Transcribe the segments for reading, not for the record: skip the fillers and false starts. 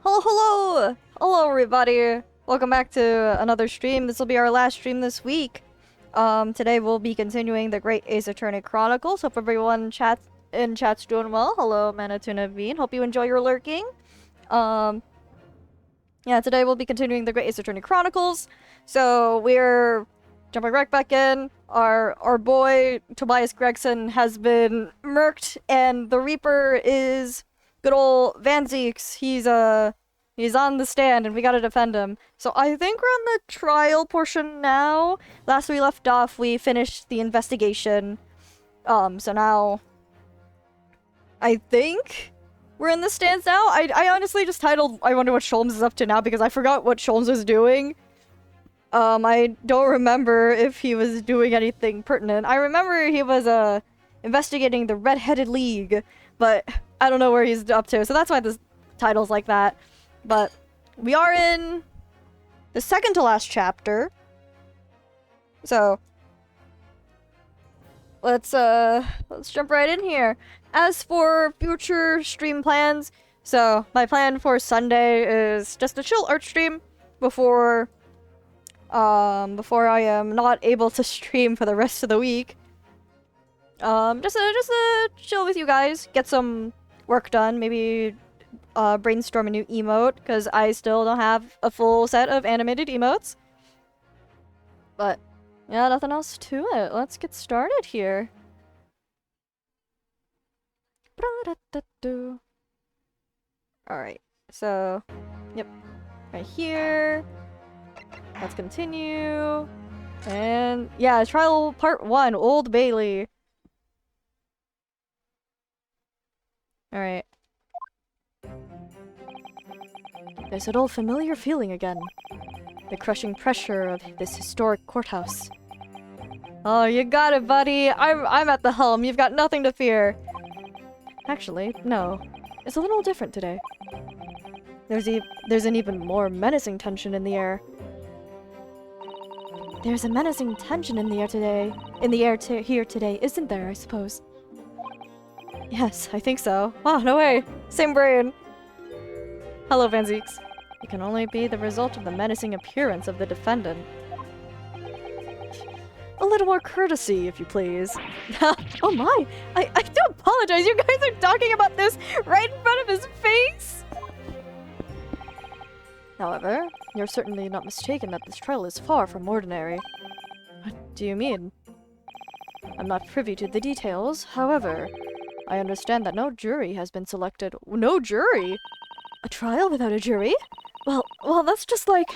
Hello, hello! Hello, everybody! Welcome back to another stream. This will be our last stream this week. Today we'll be continuing the Great Ace Attorney Chronicles. Hope everyone in chat's doing well. Hello, Manatuna Bean. Hope you enjoy your lurking. Yeah, today we'll be continuing the Great Ace Attorney Chronicles. So we're jumping right back in. Our boy Tobias Gregson has been murked, and the Reaper is good old Van Zeeks. He's on the stand, and we gotta defend him. So I think we're on the trial portion now. Last we left off, we finished the investigation. So now I think we're in the stands now. I honestly just titled I wonder what Sholmes is up to now because I forgot what Sholmes was doing. I don't remember if he was doing anything pertinent. I remember he was investigating the Red-Headed League, but I don't know where he's up to. So that's why this title's like that. But we are in the second to last chapter. So let's jump right in here. As for future stream plans, so my plan for Sunday is just a chill art stream before I am not able to stream for the rest of the week. Just to chill with you guys, get some work done, maybe brainstorm a new emote, because I still don't have a full set of animated emotes. But yeah, nothing else to it. Let's get started here. Alright, so yep, right here. Let's continue. And yeah, trial part 1, Old Bailey. Alright. There's an old familiar feeling again. The crushing pressure of this historic courthouse. Oh, you got it, buddy. I'm at the helm. You've got nothing to fear. Actually, no. It's a little different today. There's an even more menacing tension in the air. There's a menacing tension in the air today. Here today, isn't there, I suppose? Yes, I think so. Wow, no way. Same brain. Hello, Van Zeeks. It can only be the result of the menacing appearance of the defendant. A little more courtesy, if you please. Oh my! I do apologize, you guys are talking about this right in front of his face! However, you're certainly not mistaken that this trial is far from ordinary. What do you mean? I'm not privy to the details, however, I understand that no jury has been selected. No jury? A trial without a jury? Well, that's just like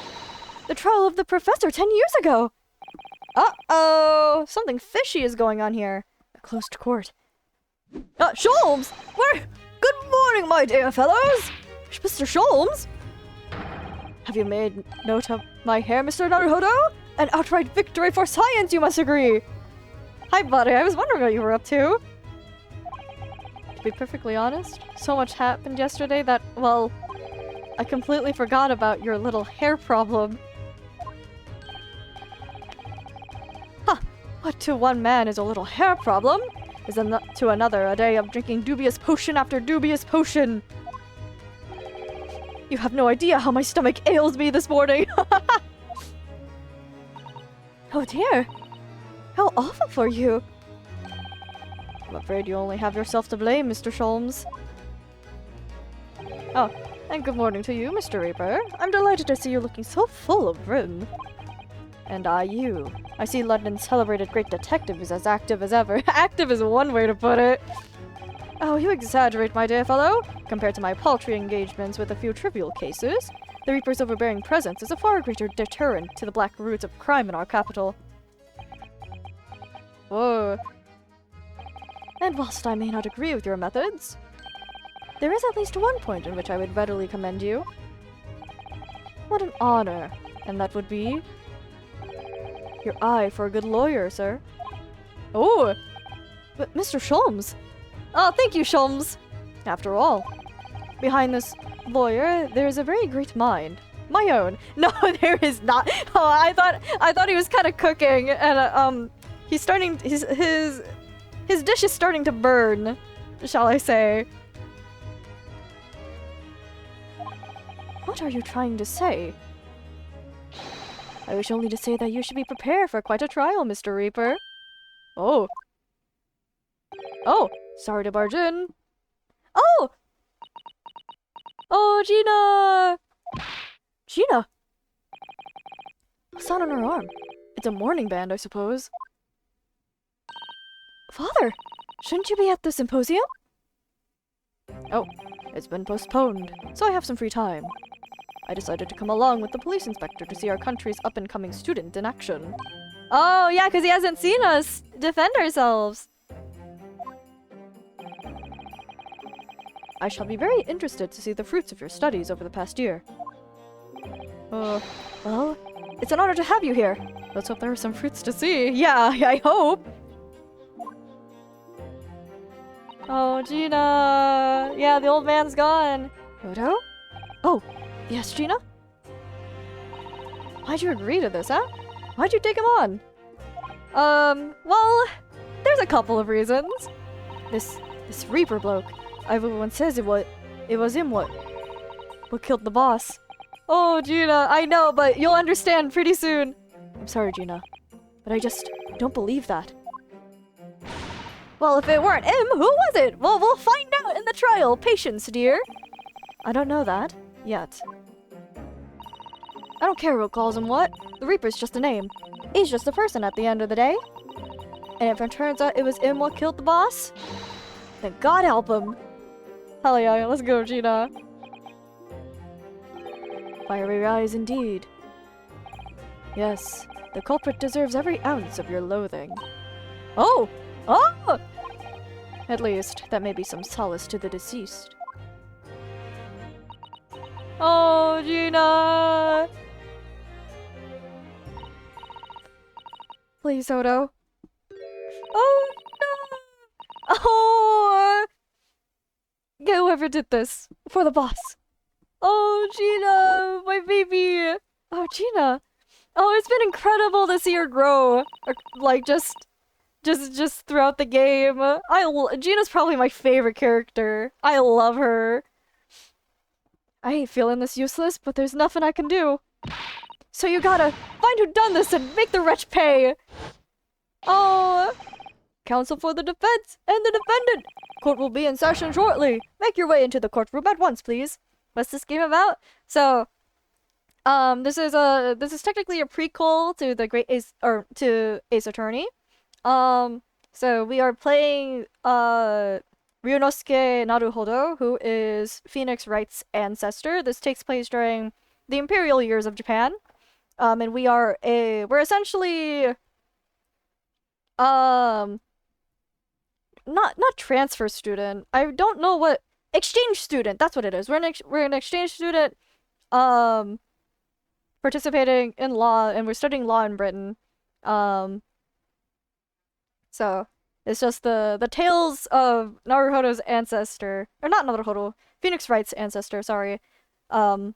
the trial of the professor 10 years ago. Uh-oh! Something fishy is going on here. A closed court. Sholmes! Where? Good morning, my dear fellows! Mr. Sholmes? Have you made note of my hair, Mr. Naruhodo? An outright victory for science, you must agree! Hi, buddy. I was wondering what you were up to. To be perfectly honest, so much happened yesterday that, well, I completely forgot about your little hair problem. Huh. What to one man is a little hair problem is to another a day of drinking dubious potion after dubious potion. You have no idea how my stomach ails me this morning. Oh dear. How awful for you. I'm afraid you only have yourself to blame, Mr. Sholmes. Oh, and good morning to you, Mr. Reaper. I'm delighted to see you looking so full of vim. And you. I see London's celebrated great detective is as active as ever. Active is one way to put it. Oh, you exaggerate, my dear fellow. Compared to my paltry engagements with a few trivial cases, the Reaper's overbearing presence is a far greater deterrent to the black roots of crime in our capital. Whoa. And whilst I may not agree with your methods, there is at least one point in which I would readily commend you. What an honor, and that would be your eye for a good lawyer, sir. Oh, but Mr. Sholmes. Oh, thank you, Sholmes. After all, behind this lawyer, there is a very great mind. My own. No, there is not. Oh, I thought he was kind of cooking, and he's starting. His dish is starting to burn, shall I say. What are you trying to say? I wish only to say that you should be prepared for quite a trial, Mr. Reaper. Oh. Oh, sorry to barge in. Oh! Oh, Gina! Gina! What's that on her arm? It's a mourning band, I suppose. Father, shouldn't you be at the symposium? Oh, it's been postponed, so I have some free time. I decided to come along with the police inspector to see our country's up-and-coming student in action. Oh, yeah, because he hasn't seen us defend ourselves. I shall be very interested to see the fruits of your studies over the past year. Well, it's an honor to have you here. Let's hope there are some fruits to see. Yeah, I hope. Oh, Gina. Yeah, the old man's gone. Odo? Oh, yes, Gina? Why'd you agree to this, huh? Why'd you take him on? Well, there's a couple of reasons. This Reaper bloke. Everyone says it was him what killed the boss. Oh, Gina, I know, but you'll understand pretty soon. I'm sorry, Gina, but I just don't believe that. Well, if it weren't him, who was it? Well, we'll find out in the trial. Patience, dear. I don't know that yet. I don't care who calls him what. The Reaper's just a name. He's just a person at the end of the day. And if it turns out it was him what killed the boss, then God help him. Hell yeah, let's go, Gina. Fiery eyes indeed. Yes, the culprit deserves every ounce of your loathing. Oh! Oh! At least, that may be some solace to the deceased. Oh, Gina! Please, Odo. Oh, no! Oh! Get whoever did this. For the boss. Oh, Gina! My baby! Oh, Gina! Oh, it's been incredible to see her grow. Like, just throughout the game. Gina's probably my favorite character. I love her. I ain't feeling this useless, but there's nothing I can do. So you gotta find who done this and make the wretch pay. Oh, counsel for the defense and the defendant. Court will be in session shortly. Make your way into the courtroom at once, please. What's this game about? So, this is technically a prequel to the to Ace Attorney. So we are playing Ryunosuke Naruhodo, who is Phoenix Wright's ancestor. This takes place during the imperial years of Japan. And we're essentially not transfer student. I don't know what exchange student. That's what it is. We're an exchange student participating in law, and we're studying law in Britain. So it's just the tales of Naruhodo's ancestor, or not Naruhodo, Phoenix Wright's ancestor, sorry. Ryuichi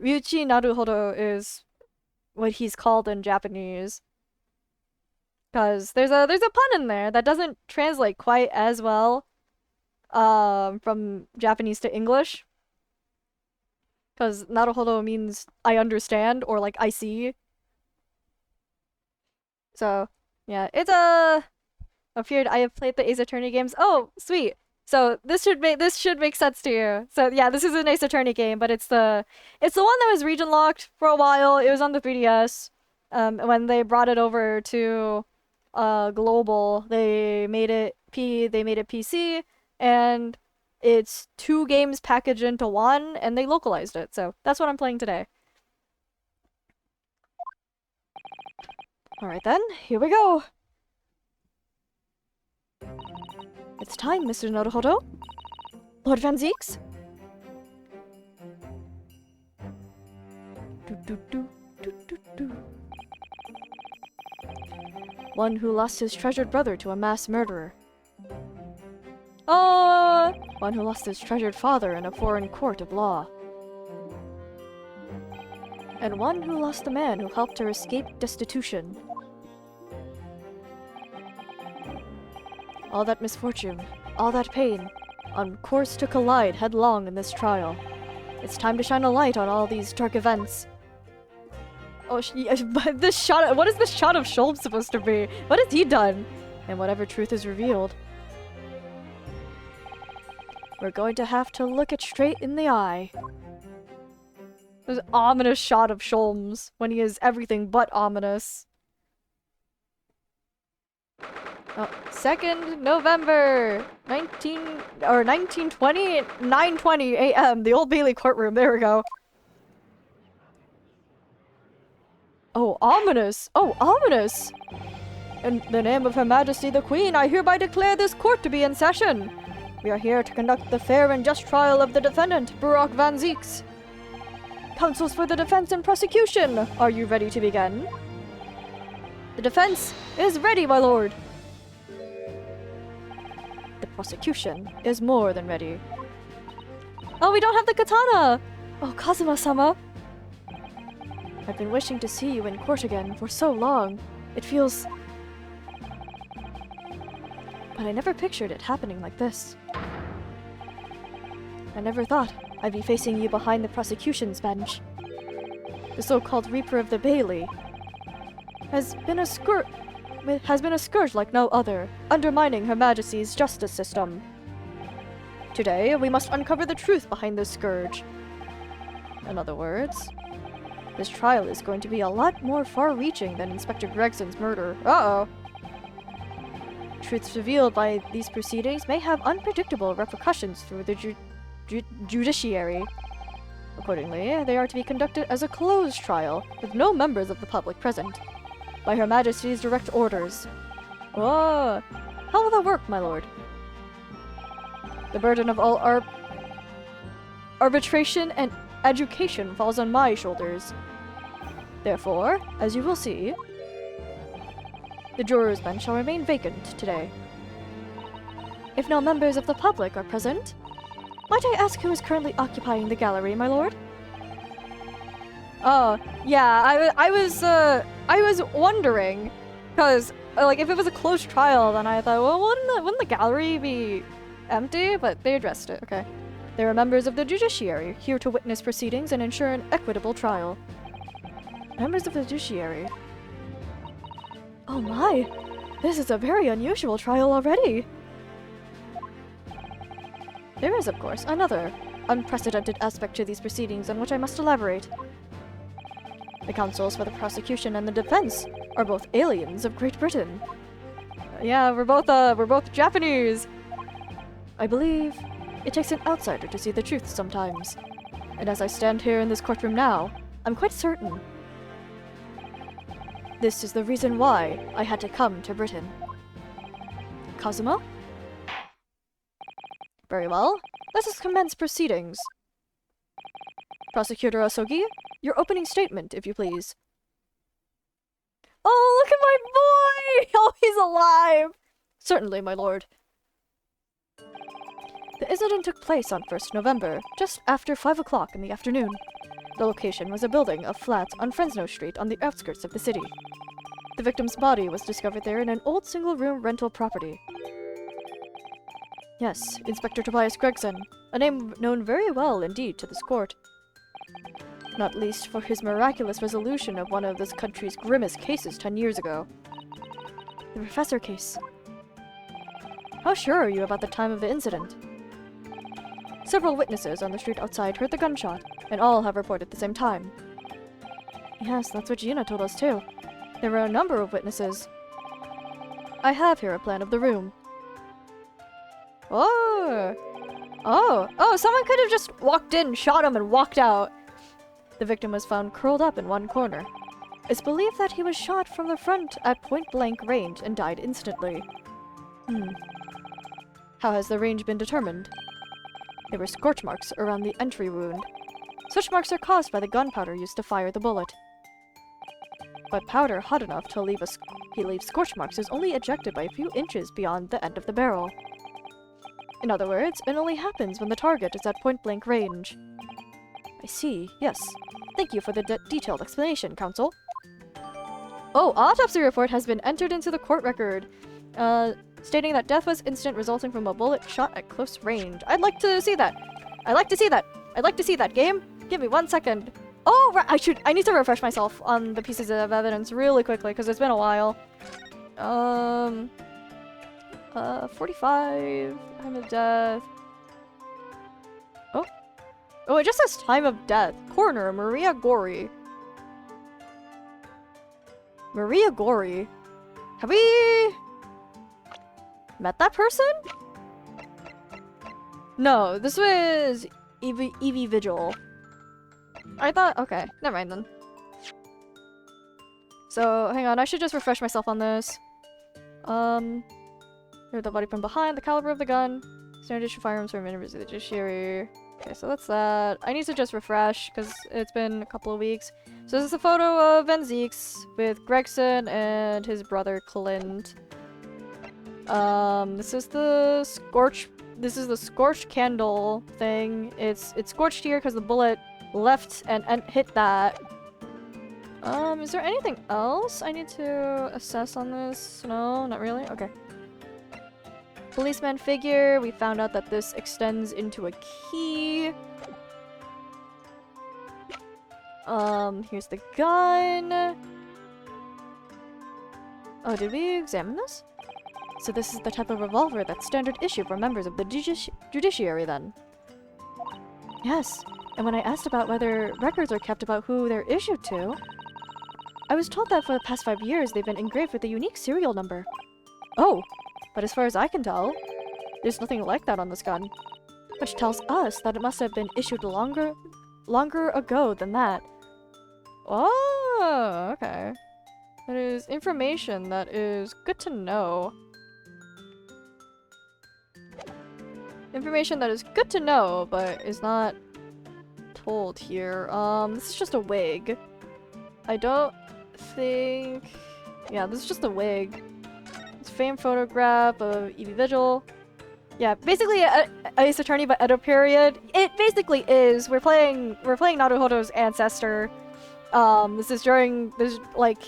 Naruhodo is what he's called in Japanese. Cause there's a pun in there that doesn't translate quite as well from Japanese to English. Cause Naruhodo means I understand or like I see. So yeah, it's appeared I have played the Ace Attorney games. Oh, sweet. So this should make sense to you. So yeah, this is an Ace Attorney game, but it's the one that was region locked for a while. It was on the 3DS. When they brought it over to global, they made it PC, and it's 2 games packaged into one, and they localized it. So that's what I'm playing today. Alright then, here we go! It's time, Mr. Naruhodo. Lord Van Zeeks? One who lost his treasured brother to a mass murderer. One who lost his treasured father in a foreign court of law. And one who lost the man who helped her escape destitution. All that misfortune, all that pain, on course to collide headlong in this trial. It's time to shine a light on all these dark events. Oh, but this shot. What is this shot of Sholmes supposed to be? What has he done? And whatever truth is revealed, we're going to have to look it straight in the eye. There's an ominous shot of Sholmes when he is everything but ominous. 2nd November 1920 9:20 a.m. the Old Bailey courtroom. There we go. Oh, ominous! Oh, ominous! In the name of Her Majesty the Queen, I hereby declare this court to be in session. We are here to conduct the fair and just trial of the defendant, Barak Van Zieks. Counsels for the defense and prosecution, are you ready to begin? The defense is ready, my lord. The prosecution is more than ready. Oh, we don't have the katana! Oh, Kazuma-sama. I've been wishing to see you in court again for so long. It feels... But I never pictured it happening like this. I never thought I'd be facing you behind the prosecution's bench. The so-called Reaper of the Bailey has been a scourge like no other, undermining Her Majesty's justice system. Today, we must uncover the truth behind this scourge. In other words, this trial is going to be a lot more far-reaching than Inspector Gregson's murder. Uh-oh. Truths revealed by these proceedings may have unpredictable repercussions through the judiciary. Accordingly, they are to be conducted as a closed trial, with no members of the public present, by Her Majesty's direct orders. Oh, how will that work, my lord? The burden of all arbitration and education falls on my shoulders. Therefore, as you will see, the jurors' bench shall remain vacant today. If no members of the public are present, might I ask who is currently occupying the gallery, my lord? Oh, yeah, I was wondering, because, like, if it was a closed trial, then I thought, well, wouldn't the gallery be empty? But they addressed it, okay. They are members of the judiciary, here to witness proceedings and ensure an equitable trial. Members of the judiciary. Oh my! This is a very unusual trial already! There is, of course, another unprecedented aspect to these proceedings on which I must elaborate. The counsels for the prosecution and the defense are both aliens of Great Britain. Yeah, we're both Japanese! I believe it takes an outsider to see the truth sometimes. And as I stand here in this courtroom now, I'm quite certain this is the reason why I had to come to Britain. Kazuma? Very well. Let us commence proceedings. Prosecutor Asogi, your opening statement, if you please. Oh, look at my boy! Oh, he's alive! Certainly, my lord. The incident took place on 1st November, just after 5 o'clock in the afternoon. The location was a building of flats on Fresno Street on the outskirts of the city. The victim's body was discovered there in an old single-room rental property. Yes, Inspector Tobias Gregson, a name known very well indeed to this court. Not least for his miraculous resolution of one of this country's grimmest cases 10 years ago. The Professor case. How sure are you about the time of the incident? Several witnesses on the street outside heard the gunshot, and all have reported the same time. Yes, that's what Gina told us too. There were a number of witnesses. I have here a plan of the room. Oh! Oh, someone could have just walked in, shot him, and walked out. The victim was found curled up in one corner. It's believed that he was shot from the front at point-blank range and died instantly. How has the range been determined? There were scorch marks around the entry wound. Such marks are caused by the gunpowder used to fire the bullet. But powder hot enough to leave scorch marks is only ejected by a few inches beyond the end of the barrel. In other words, it only happens when the target is at point-blank range. I see, yes. Thank you for the detailed explanation, counsel. Oh, autopsy report has been entered into the court record, stating that death was instant resulting from a bullet shot at close range. I'd like to see that. I'd like to see that. I'd like to see that game. Give me 1 second. Oh, I need to refresh myself on the pieces of evidence really quickly because it's been a while. 45, time of death. Oh, it just says time of death. Coroner, Maria Gori. Maria Gori. Have we met that person? No, this was Evie Vigil. I thought, okay, never mind then. So, hang on, I should just refresh myself on this. Hear the body from behind, the caliber of the gun, standard issue firearms from members of the judiciary. Okay, so that's that. I need to just refresh, because it's been a couple of weeks. So this is a photo of Van Zeeks with Gregson and his brother Clint. This is the scorched candle thing. It's scorched here because the bullet left and hit that. Is there anything else I need to assess on this? No, not really? Okay. Policeman figure. We found out that this extends into a key. Here's the gun. Oh, did we examine this? So this is the type of revolver that's standard issue for members of the judiciary then? Yes, and when I asked about whether records are kept about who they're issued to, I was told that for the past 5 years they've been engraved with a unique serial number. Oh, but as far as I can tell, there's nothing like that on this gun. Which tells us that it must have been issued longer ago than that. Oh, okay. That is information that is good to know. Information that is good to know, but is not told here. This is just a wig. I don't think... Yeah, this is just a wig. It's a famed photograph of Evie Vigil. Yeah, basically Ace Attorney but Edo period. It basically is. We're playing Naruhodo's ancestor. This is like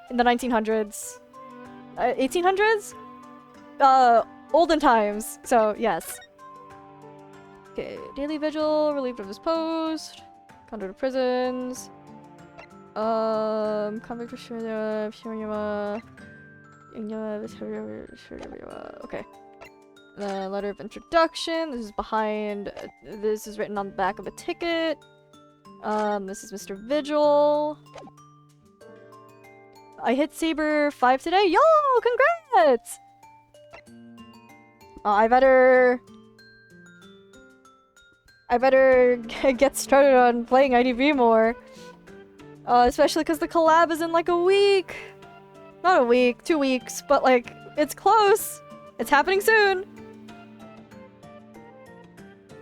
in the 1900s. 1800s? Olden times. So, yes. Okay, daily vigil, relieved of his post. Conduct of prisons. Convict for Shiryama. Okay. Letter of introduction. This is behind. This is written on the back of a ticket. This is Mr. Vigil. I hit Saber 5 today. Yo, congrats! I better get started on playing IDV more. Especially because the collab is in like a week. Not a week, 2 weeks, but like, it's close. It's happening soon.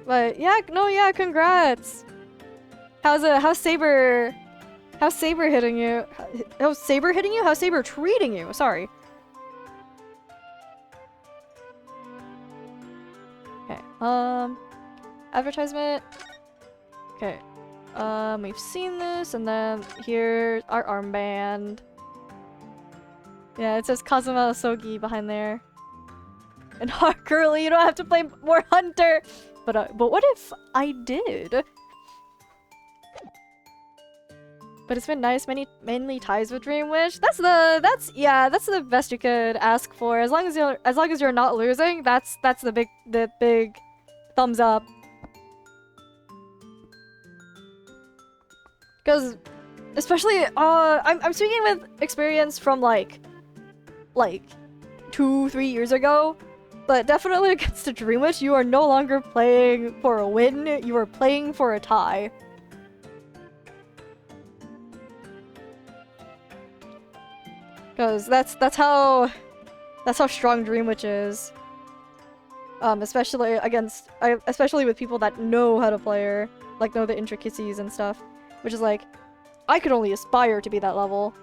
But yeah, no, yeah, congrats. How's Saber hitting you? How's Saber hitting you? How's Saber treating you? Sorry. Okay, advertisement. Okay, we've seen this, and then here's our armband. Yeah, it says Kazuma Sogi behind there. And Curly, you don't have to play more Hunter! But what if I did? But it's been nice, mainly ties with Dream Wish. That's the best you could ask for. As long as you're not losing, that's the big thumbs up. Because especially I'm speaking with experience from like 2-3 years ago. But definitely against the Dream Wish, you are no longer playing for a win, you are playing for a tie. Because that's how strong Dream Witch is. Especially with people that know how to play her, like know the intricacies and stuff. Which is like, I could only aspire to be that level.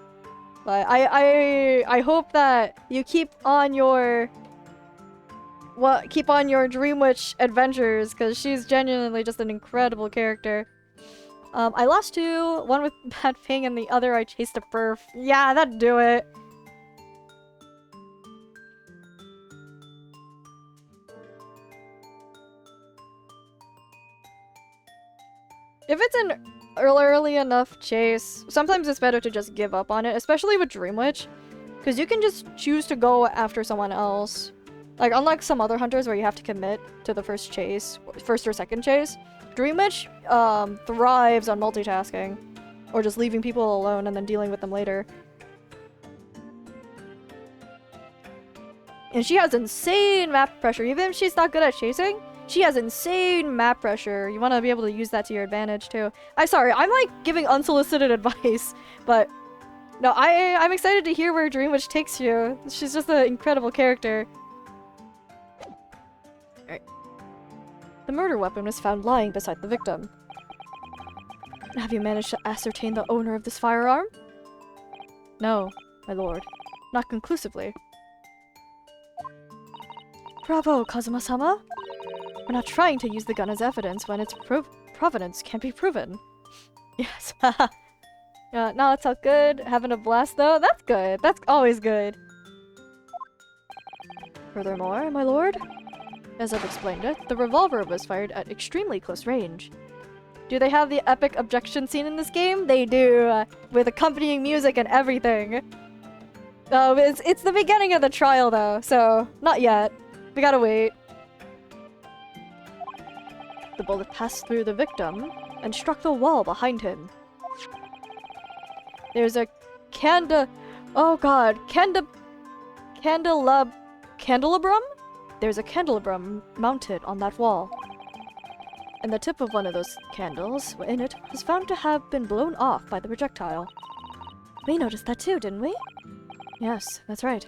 But I hope that you keep on your Dream Witch adventures, because she's genuinely just an incredible character. I lost 2, one with bad ping and the other I chased a perf. Yeah, that'd do it. If it's an early enough chase, sometimes it's better to just give up on it, especially with Dream Witch, because you can just choose to go after someone else. Like, unlike some other hunters where you have to commit to the first chase, first or second chase, Dream Witch thrives on multitasking, or just leaving people alone and then dealing with them later. And she has insane map pressure. Even if she's not good at chasing, she has insane map pressure. You want to be able to use that to your advantage too. Sorry, I'm like giving unsolicited advice, but no, I'm excited to hear where Dream Witch takes you. She's just an incredible character. Alright. The murder weapon was found lying beside the victim. Have you managed to ascertain the owner of this firearm? No, my lord. Not conclusively. Bravo, Kazuma-sama! We're not trying to use the gun as evidence when its provenance can't be proven. Yes, haha. No, that's all good. Having a blast though? That's good. That's always good. Furthermore, my lord, as I've explained it, the revolver was fired at extremely close range. Do they have the epic objection scene in this game? They do, with accompanying music and everything. It's the beginning of the trial though, so not yet. We gotta wait. The bullet passed through the victim and struck the wall behind him. There's a candelabrum? There's a candelabrum mounted on that wall. And the tip of one of those candles in it was found to have been blown off by the projectile. We noticed that too, didn't we? Yes, that's right.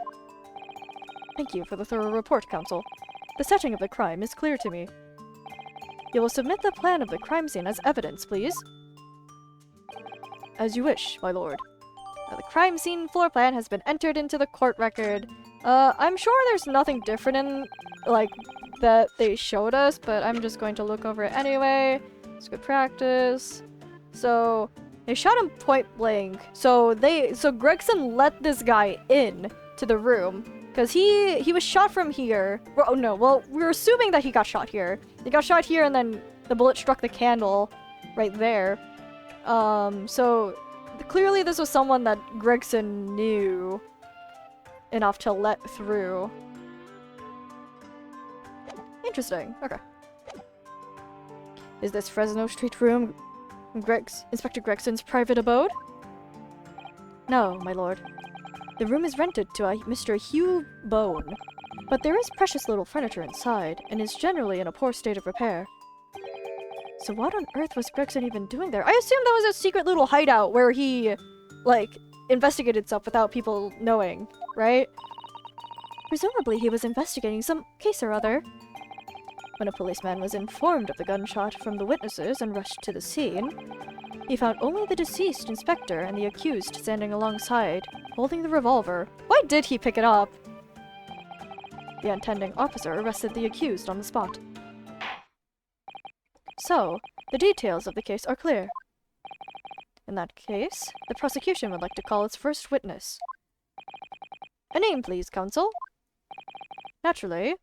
Thank you for the thorough report, Counsel. The setting of the crime is clear to me. You will submit the plan of the crime scene as evidence, please. As you wish, my lord. Now, the crime scene floor plan has been entered into the court record. I'm sure there's nothing different in, like, that they showed us, but I'm just going to look over it anyway. It's good practice. So, they shot him point blank. So Gregson let this guy in to the room. Because he was shot from here. Oh no, well, we're assuming that he got shot here. He got shot here and then the bullet struck the candle right there. So clearly this was someone that Gregson knew enough to let through. Interesting, okay. Is this Fresno Street room Inspector Gregson's private abode? No, my lord. The room is rented to a Mr. Hugh Bone, but there is precious little furniture inside, and is generally in a poor state of repair. So what on earth was Gregson even doing there? I assume that was a secret little hideout where he, like, investigated stuff without people knowing, right? Presumably he was investigating some case or other. When a policeman was informed of the gunshot from the witnesses and rushed to the scene, he found only the deceased inspector and the accused standing alongside, holding the revolver. Why did he pick it up? The attending officer arrested the accused on the spot. So, the details of the case are clear. In that case, the prosecution would like to call its first witness. A name, please, counsel. Naturally,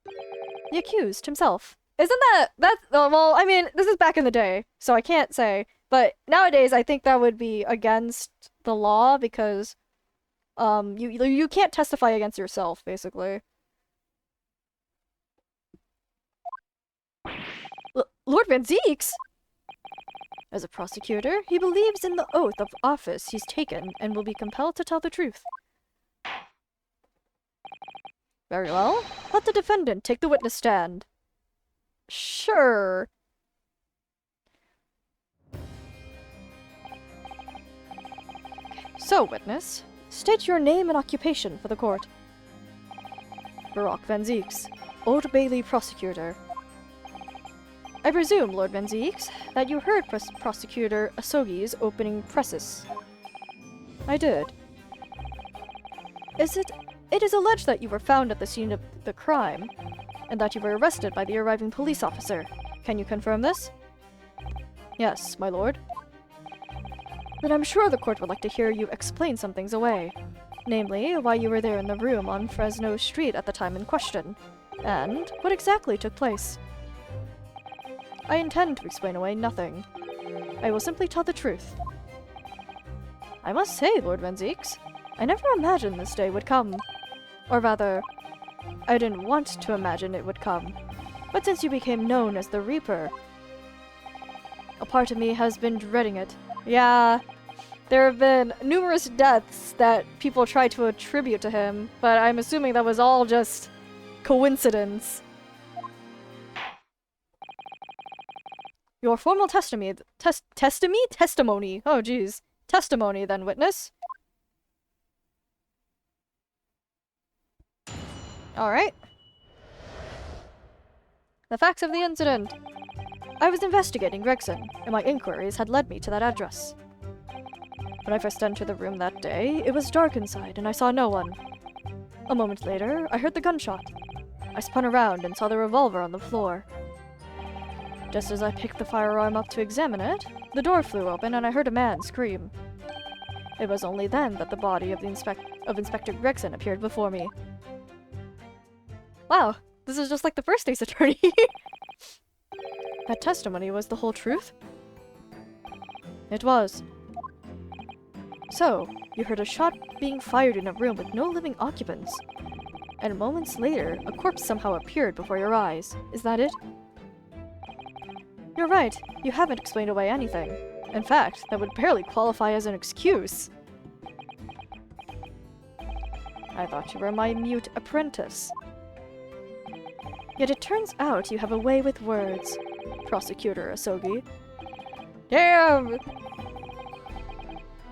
the accused himself. Isn't that's, well, I mean, this is back in the day, so I can't say. But nowadays, I think that would be against the law because, you can't testify against yourself, basically. Lord Van Zeeks? As a prosecutor, he believes in the oath of office he's taken and will be compelled to tell the truth. Very well. Let the defendant take the witness stand. Sure. So, witness, state your name and occupation for the court. Barak Van Zeeks, Old Bailey prosecutor. I presume, Lord Van Zeeks, that you heard Prosecutor Asogi's opening precis. I did. It is alleged that you were found at the scene of the crime, and that you were arrested by the arriving police officer. Can you confirm this? Yes, my lord. Then I'm sure the court would like to hear you explain some things away. Namely, why you were there in the room on Fresno Street at the time in question, and what exactly took place. I intend to explain away nothing. I will simply tell the truth. I must say, Lord Van Zieks, I never imagined this day would come. Or rather, I didn't want to imagine it would come. But since you became known as the Reaper, a part of me has been dreading it. Yeah, there have been numerous deaths that people try to attribute to him, but I'm assuming that was all just coincidence. Your formal testimony, testimony, oh jeez, testimony then, witness. Alright. The facts of the incident. I was investigating Gregson, and my inquiries had led me to that address. When I first entered the room that day, it was dark inside and I saw no one. A moment later, I heard the gunshot. I spun around and saw the revolver on the floor. Just as I picked the firearm up to examine it, the door flew open and I heard a man scream. It was only then that the body of Inspector Gregson appeared before me. Wow, this is just like the first Ace Attorney. That testimony was the whole truth? It was. So, you heard a shot being fired in a room with no living occupants. And moments later, a corpse somehow appeared before your eyes. Is that it? You're right. You haven't explained away anything. In fact, that would barely qualify as an excuse. I thought you were my mute apprentice. Yet it turns out you have a way with words, Prosecutor Asogi. Damn!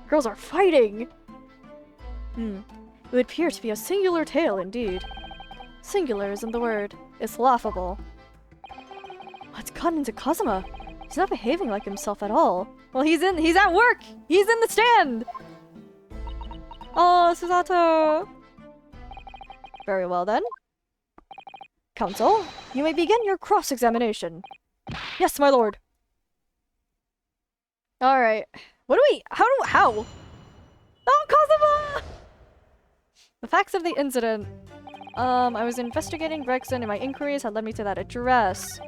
Girls are fighting! It would appear to be a singular tale indeed. Singular isn't the word. It's laughable. What's gotten into Kazuma? He's not behaving like himself at all. Well, he's at work! He's in the stand! Oh, Susato! Very well then. Counsel, you may begin your cross-examination. Yes, my lord. Alright. How? Oh, Kazuma! The facts of the incident. I was investigating Gregson and my inquiries had led me to that address.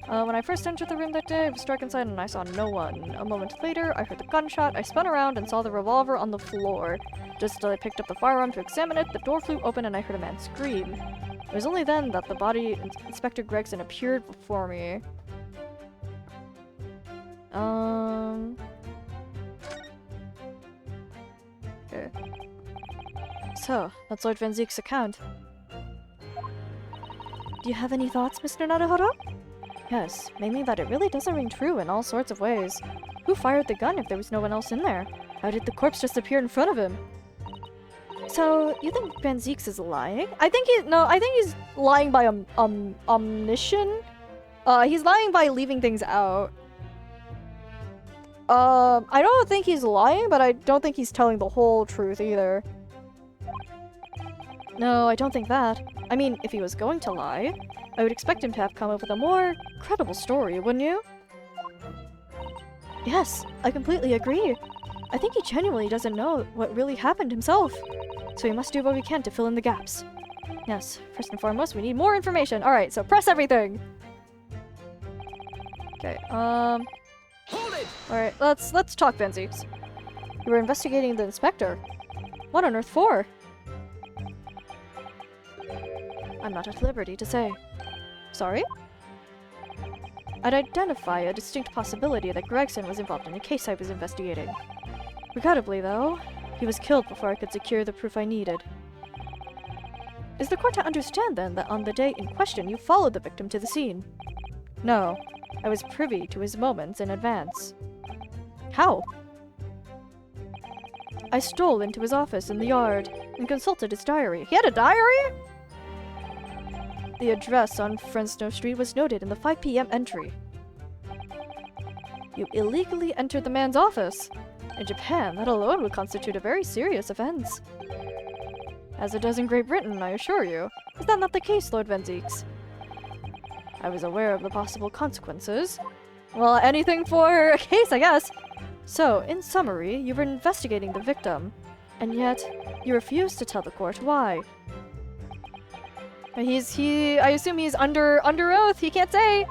When I first entered the room that day, it was dark inside and I saw no one. A moment later, I heard the gunshot, I spun around and saw the revolver on the floor. Just as I picked up the firearm to examine it, the door flew open and I heard a man scream. It was only then that the body of Inspector Gregson appeared before me. Okay. So, that's Lord Van Zieks' account. Do you have any thoughts, Mr. Naruhodo? Yes, mainly that it really doesn't ring true in all sorts of ways. Who fired the gun if there was no one else in there? How did the corpse just appear in front of him? So, you think Van Zieks is lying? I think he's lying by omniscient? He's lying by leaving things out. I don't think he's lying, but I don't think he's telling the whole truth either. No, I don't think that. I mean, if he was going to lie, I would expect him to have come up with a more credible story, wouldn't you? Yes, I completely agree. I think he genuinely doesn't know what really happened himself. So we must do what we can to fill in the gaps. Yes, first and foremost, we need more information. Alright, so press everything! Okay, Hold it! Alright, let's talk, Van Zieks. You were investigating the inspector. What on earth for? I'm not at liberty to say. Sorry? I'd identify a distinct possibility that Gregson was involved in a case I was investigating. Regrettably, though, he was killed before I could secure the proof I needed. Is the court to understand, then, that on the day in question you followed the victim to the scene? No. I was privy to his movements in advance. How? I stole into his office in the yard and consulted his diary. He had a diary?! The address on Fresno Street was noted in the 5 p.m. entry. You illegally entered the man's office. In Japan, that alone would constitute a very serious offense. As it does in Great Britain, I assure you. Is that not the case, Lord Van Zieks? I was aware of the possible consequences. Well, anything for a case, I guess. So, in summary, you were investigating the victim, and yet you refused to tell the court why. I assume he's under oath. He can't say.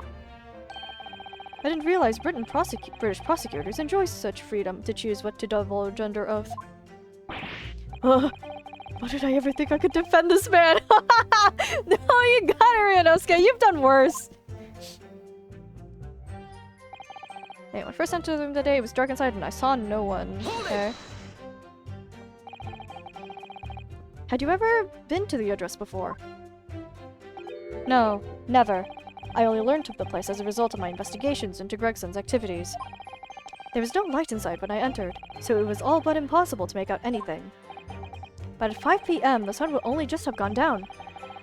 I didn't realize British prosecutors enjoy such freedom to choose what to divulge under oath. Why did I ever think I could defend this man? No, you got it, Ryunosuke. You've done worse. Hey, when I first entered the room today, it was dark inside and I saw no one. Okay. Had you ever been to the address before? No, never. I only learned of the place as a result of my investigations into Gregson's activities. There was no light inside when I entered, so it was all but impossible to make out anything. But at 5 p.m., the sun would only just have gone down.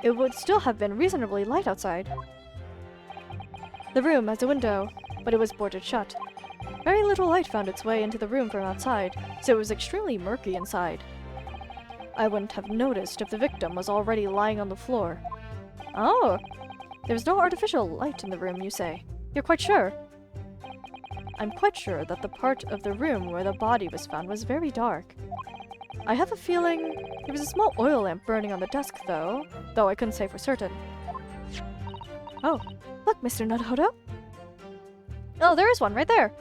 It would still have been reasonably light outside. The room has a window, but it was boarded shut. Very little light found its way into the room from outside, so it was extremely murky inside. I wouldn't have noticed if the victim was already lying on the floor. Oh! There's no artificial light in the room, you say. You're quite sure? I'm quite sure that the part of the room where the body was found was very dark. I have a feeling there was a small oil lamp burning on the desk, though I couldn't say for certain. Oh, look, Mr. Naruhodo. Oh, there is one right there.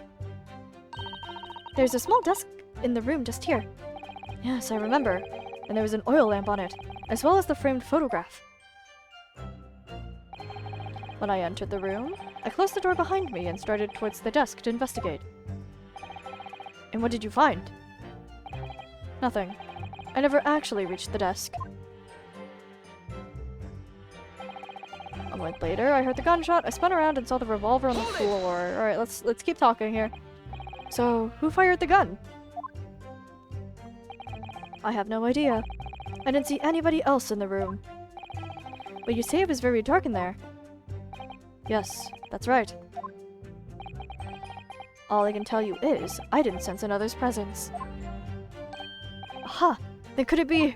There's a small desk in the room just here. Yes, I remember. And there was an oil lamp on it, as well as the framed photograph. When I entered the room, I closed the door behind me and started towards the desk to investigate. And what did you find? Nothing. I never actually reached the desk. A moment later, I heard the gunshot, I spun around and saw the revolver on the floor. Alright, let's keep talking here. So, who fired the gun? I have no idea. I didn't see anybody else in the room. But you say it was very dark in there. Yes, that's right. All I can tell you is, I didn't sense another's presence. Aha! Then could it be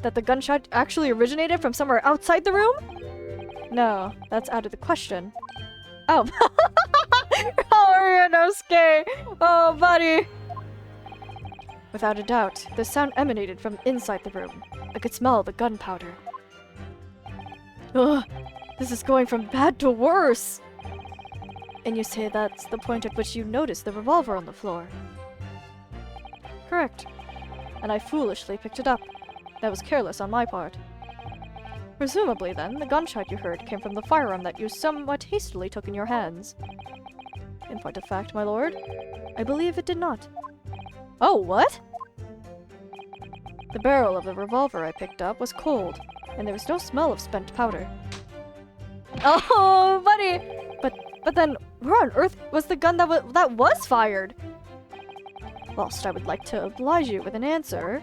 that the gunshot actually originated from somewhere outside the room? No, that's out of the question. Oh. Oh, Ryunosuke! Oh, buddy! Without a doubt, the sound emanated from inside the room. I could smell the gunpowder. Ugh! This is going from bad to worse! And you say that's the point at which you noticed the revolver on the floor? Correct. And I foolishly picked it up. That was careless on my part. Presumably, then, the gunshot you heard came from the firearm that you somewhat hastily took in your hands. In point of fact, my lord, I believe it did not. Oh, what? The barrel of the revolver I picked up was cold, and there was no smell of spent powder. Oh, buddy! But then, where on earth was the gun that was fired? Whilst I would like to oblige you with an answer,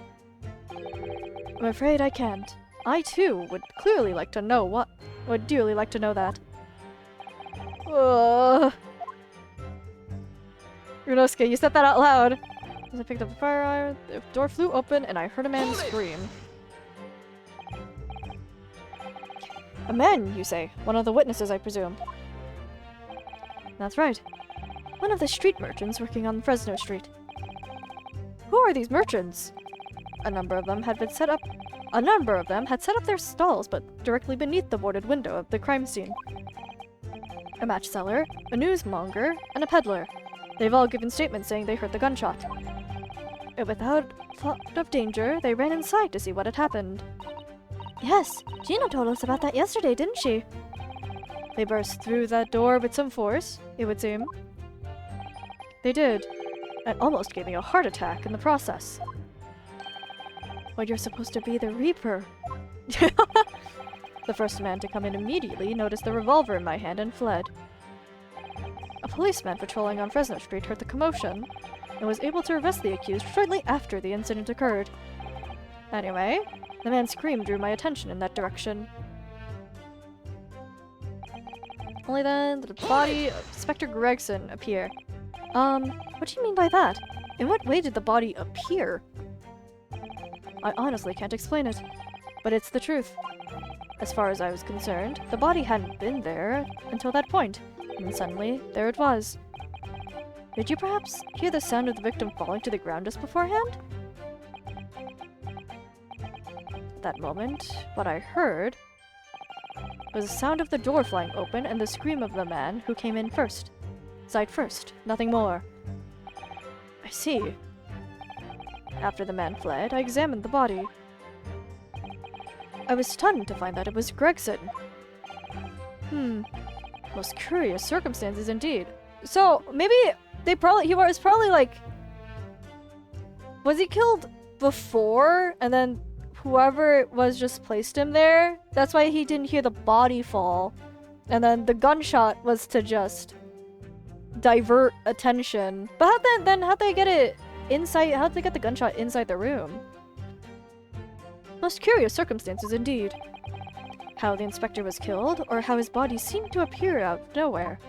I'm afraid I can't. I too would dearly like to know that. Ryunosuke, you said that out loud. As I picked up the firearm, the door flew open and I heard a man scream. A man, you say? One of the witnesses, I presume. That's right. One of the street merchants working on Fresno Street. Who are these merchants? A number of them had set up their stalls, but directly beneath the boarded window of the crime scene. A match seller, a newsmonger, and a peddler. They've all given statements saying they heard the gunshot. And without thought of danger, they ran inside to see what had happened. Yes, Gina told us about that yesterday, didn't she? They burst through that door with some force, it would seem. They did, and almost gave me a heart attack in the process. But you're supposed to be the Reaper. The first man to come in immediately noticed the revolver in my hand and fled. A policeman patrolling on Fresno Street heard the commotion and was able to arrest the accused shortly after the incident occurred. Anyway, the man's scream drew my attention in that direction. Only then did the body of Inspector Gregson appear. What do you mean by that? In what way did the body appear? I honestly can't explain it, but it's the truth. As far as I was concerned, the body hadn't been there until that point, and suddenly, there it was. Did you perhaps hear the sound of the victim falling to the ground just beforehand? At that moment, what I heard was the sound of the door flying open and the scream of the man who came in first. Sight first, nothing more. I see. After the man fled, I examined the body. I was stunned to find that it was Gregson. Most curious circumstances indeed. So, maybe he was probably like... Was he killed before, and then whoever it was just placed him there? That's why he didn't hear the body fall. And then the gunshot was to just divert attention. But how'd they get it inside? How'd they get the gunshot inside the room? Most curious circumstances indeed. How the inspector was killed, or how his body seemed to appear out of nowhere.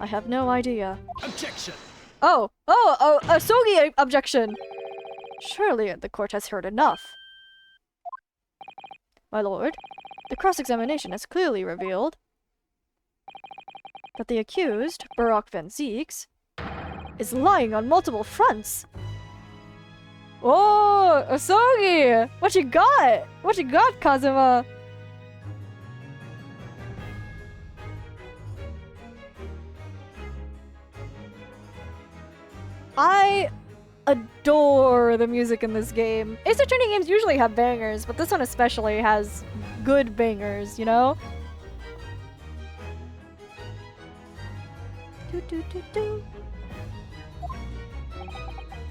I have no idea. Objection! A Sogi objection! Surely the court has heard enough. My lord, the cross-examination has clearly revealed that the accused, Barak van Zieks, is lying on multiple fronts. Oh, Asogi! What you got? What you got, Kazuma? I adore the music in this game. Ace Attorney games usually have bangers, but this one especially has good bangers, you know?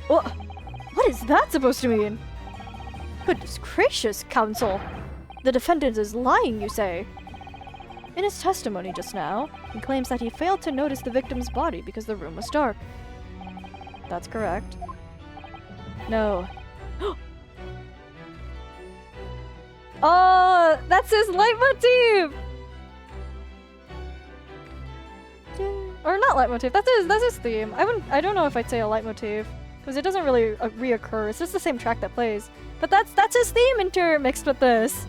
What is that supposed to mean? Goodness gracious, counsel. The defendant is lying, you say? In his testimony just now, he claims that he failed to notice the victim's body because the room was dark. That's correct. No. Oh, that's his leitmotif! Or not leitmotif, that's his theme. I don't know if I'd say a leitmotif, because it doesn't really reoccur. It's just the same track that plays. But that's his theme intermixed with this.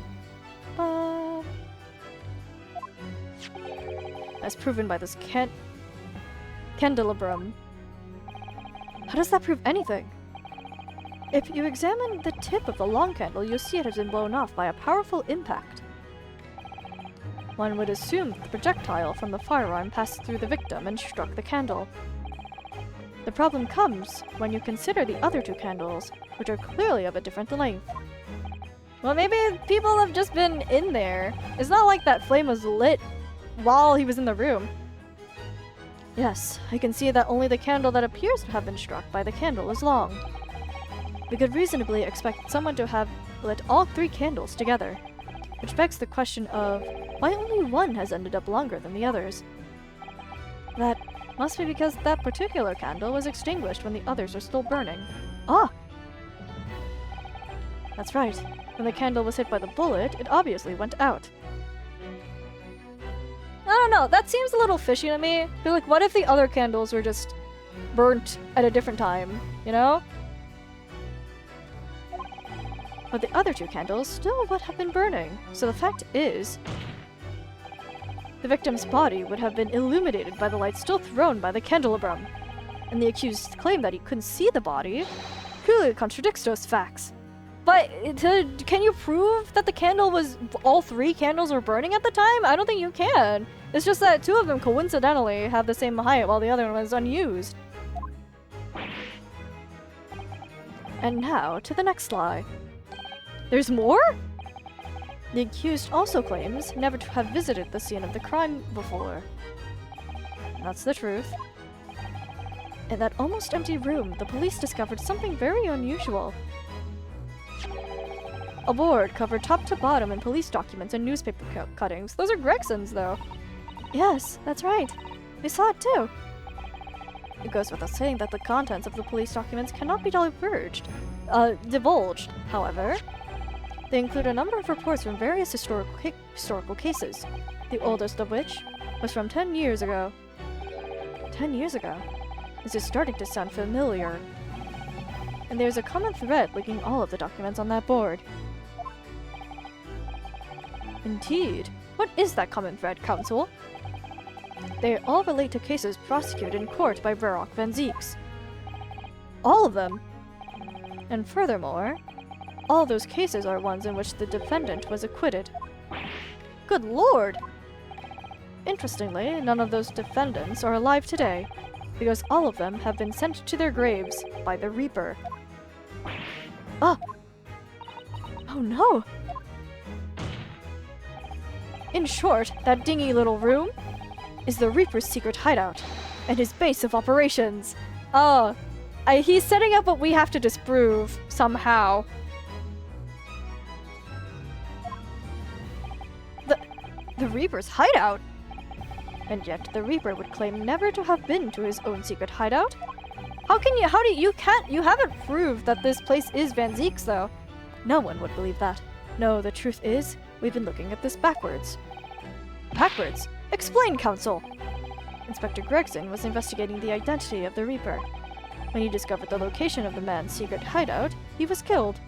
As proven by this candelabrum. How does that prove anything? If you examine the tip of the long candle, you'll see it has been blown off by a powerful impact. One would assume that the projectile from the firearm passed through the victim and struck the candle. The problem comes when you consider the other two candles, which are clearly of a different length. Well, maybe people have just been in there. It's not like that flame was lit while he was in the room. Yes, I can see that only the candle that appears to have been struck by the candle is long. We could reasonably expect someone to have lit all three candles together, which begs the question of why only one has ended up longer than the others. That must be because that particular candle was extinguished when the others are still burning. Ah! That's right. When the candle was hit by the bullet, it obviously went out. I don't know, that seems a little fishy to me. I feel like, what if the other candles were just burnt at a different time, you know? But the other two candles still would have been burning. So the fact is, the victim's body would have been illuminated by the light still thrown by the candelabrum. And the accused's claim that he couldn't see the body clearly contradicts those facts. But can you prove that the candle was... all three candles were burning at the time? I don't think you can. It's just that two of them coincidentally have the same height while the other one was unused. And now, to the next lie. There's more? The accused also claims never to have visited the scene of the crime before. That's the truth. In that almost empty room, the police discovered something very unusual. A board covered top to bottom in police documents and newspaper cuttings. Those are Gregson's, though. Yes, that's right. We saw it too. It goes without saying that the contents of the police documents cannot be divulged. However, they include a number of reports from various historical cases, the oldest of which was from 10 years ago. 10 years ago? This is starting to sound familiar. And there's a common thread linking all of the documents on that board. Indeed. What is that common thread, counsel? They all relate to cases prosecuted in court by Barak van Zieks. All of them! And furthermore, all those cases are ones in which the defendant was acquitted. Good lord! Interestingly, none of those defendants are alive today, because all of them have been sent to their graves by the Reaper. Oh! Oh no! In short, that dingy little room is the Reaper's secret hideout, and his base of operations. Oh, he's setting up what we have to disprove, somehow. The Reaper's hideout? And yet the Reaper would claim never to have been to his own secret hideout? You haven't proved that this place is Van Zeek's, though. No one would believe that. No, the truth is, we've been looking at this backwards. Backwards? Explain, Counsel! Inspector Gregson was investigating the identity of the Reaper. When he discovered the location of the man's secret hideout, he was killed.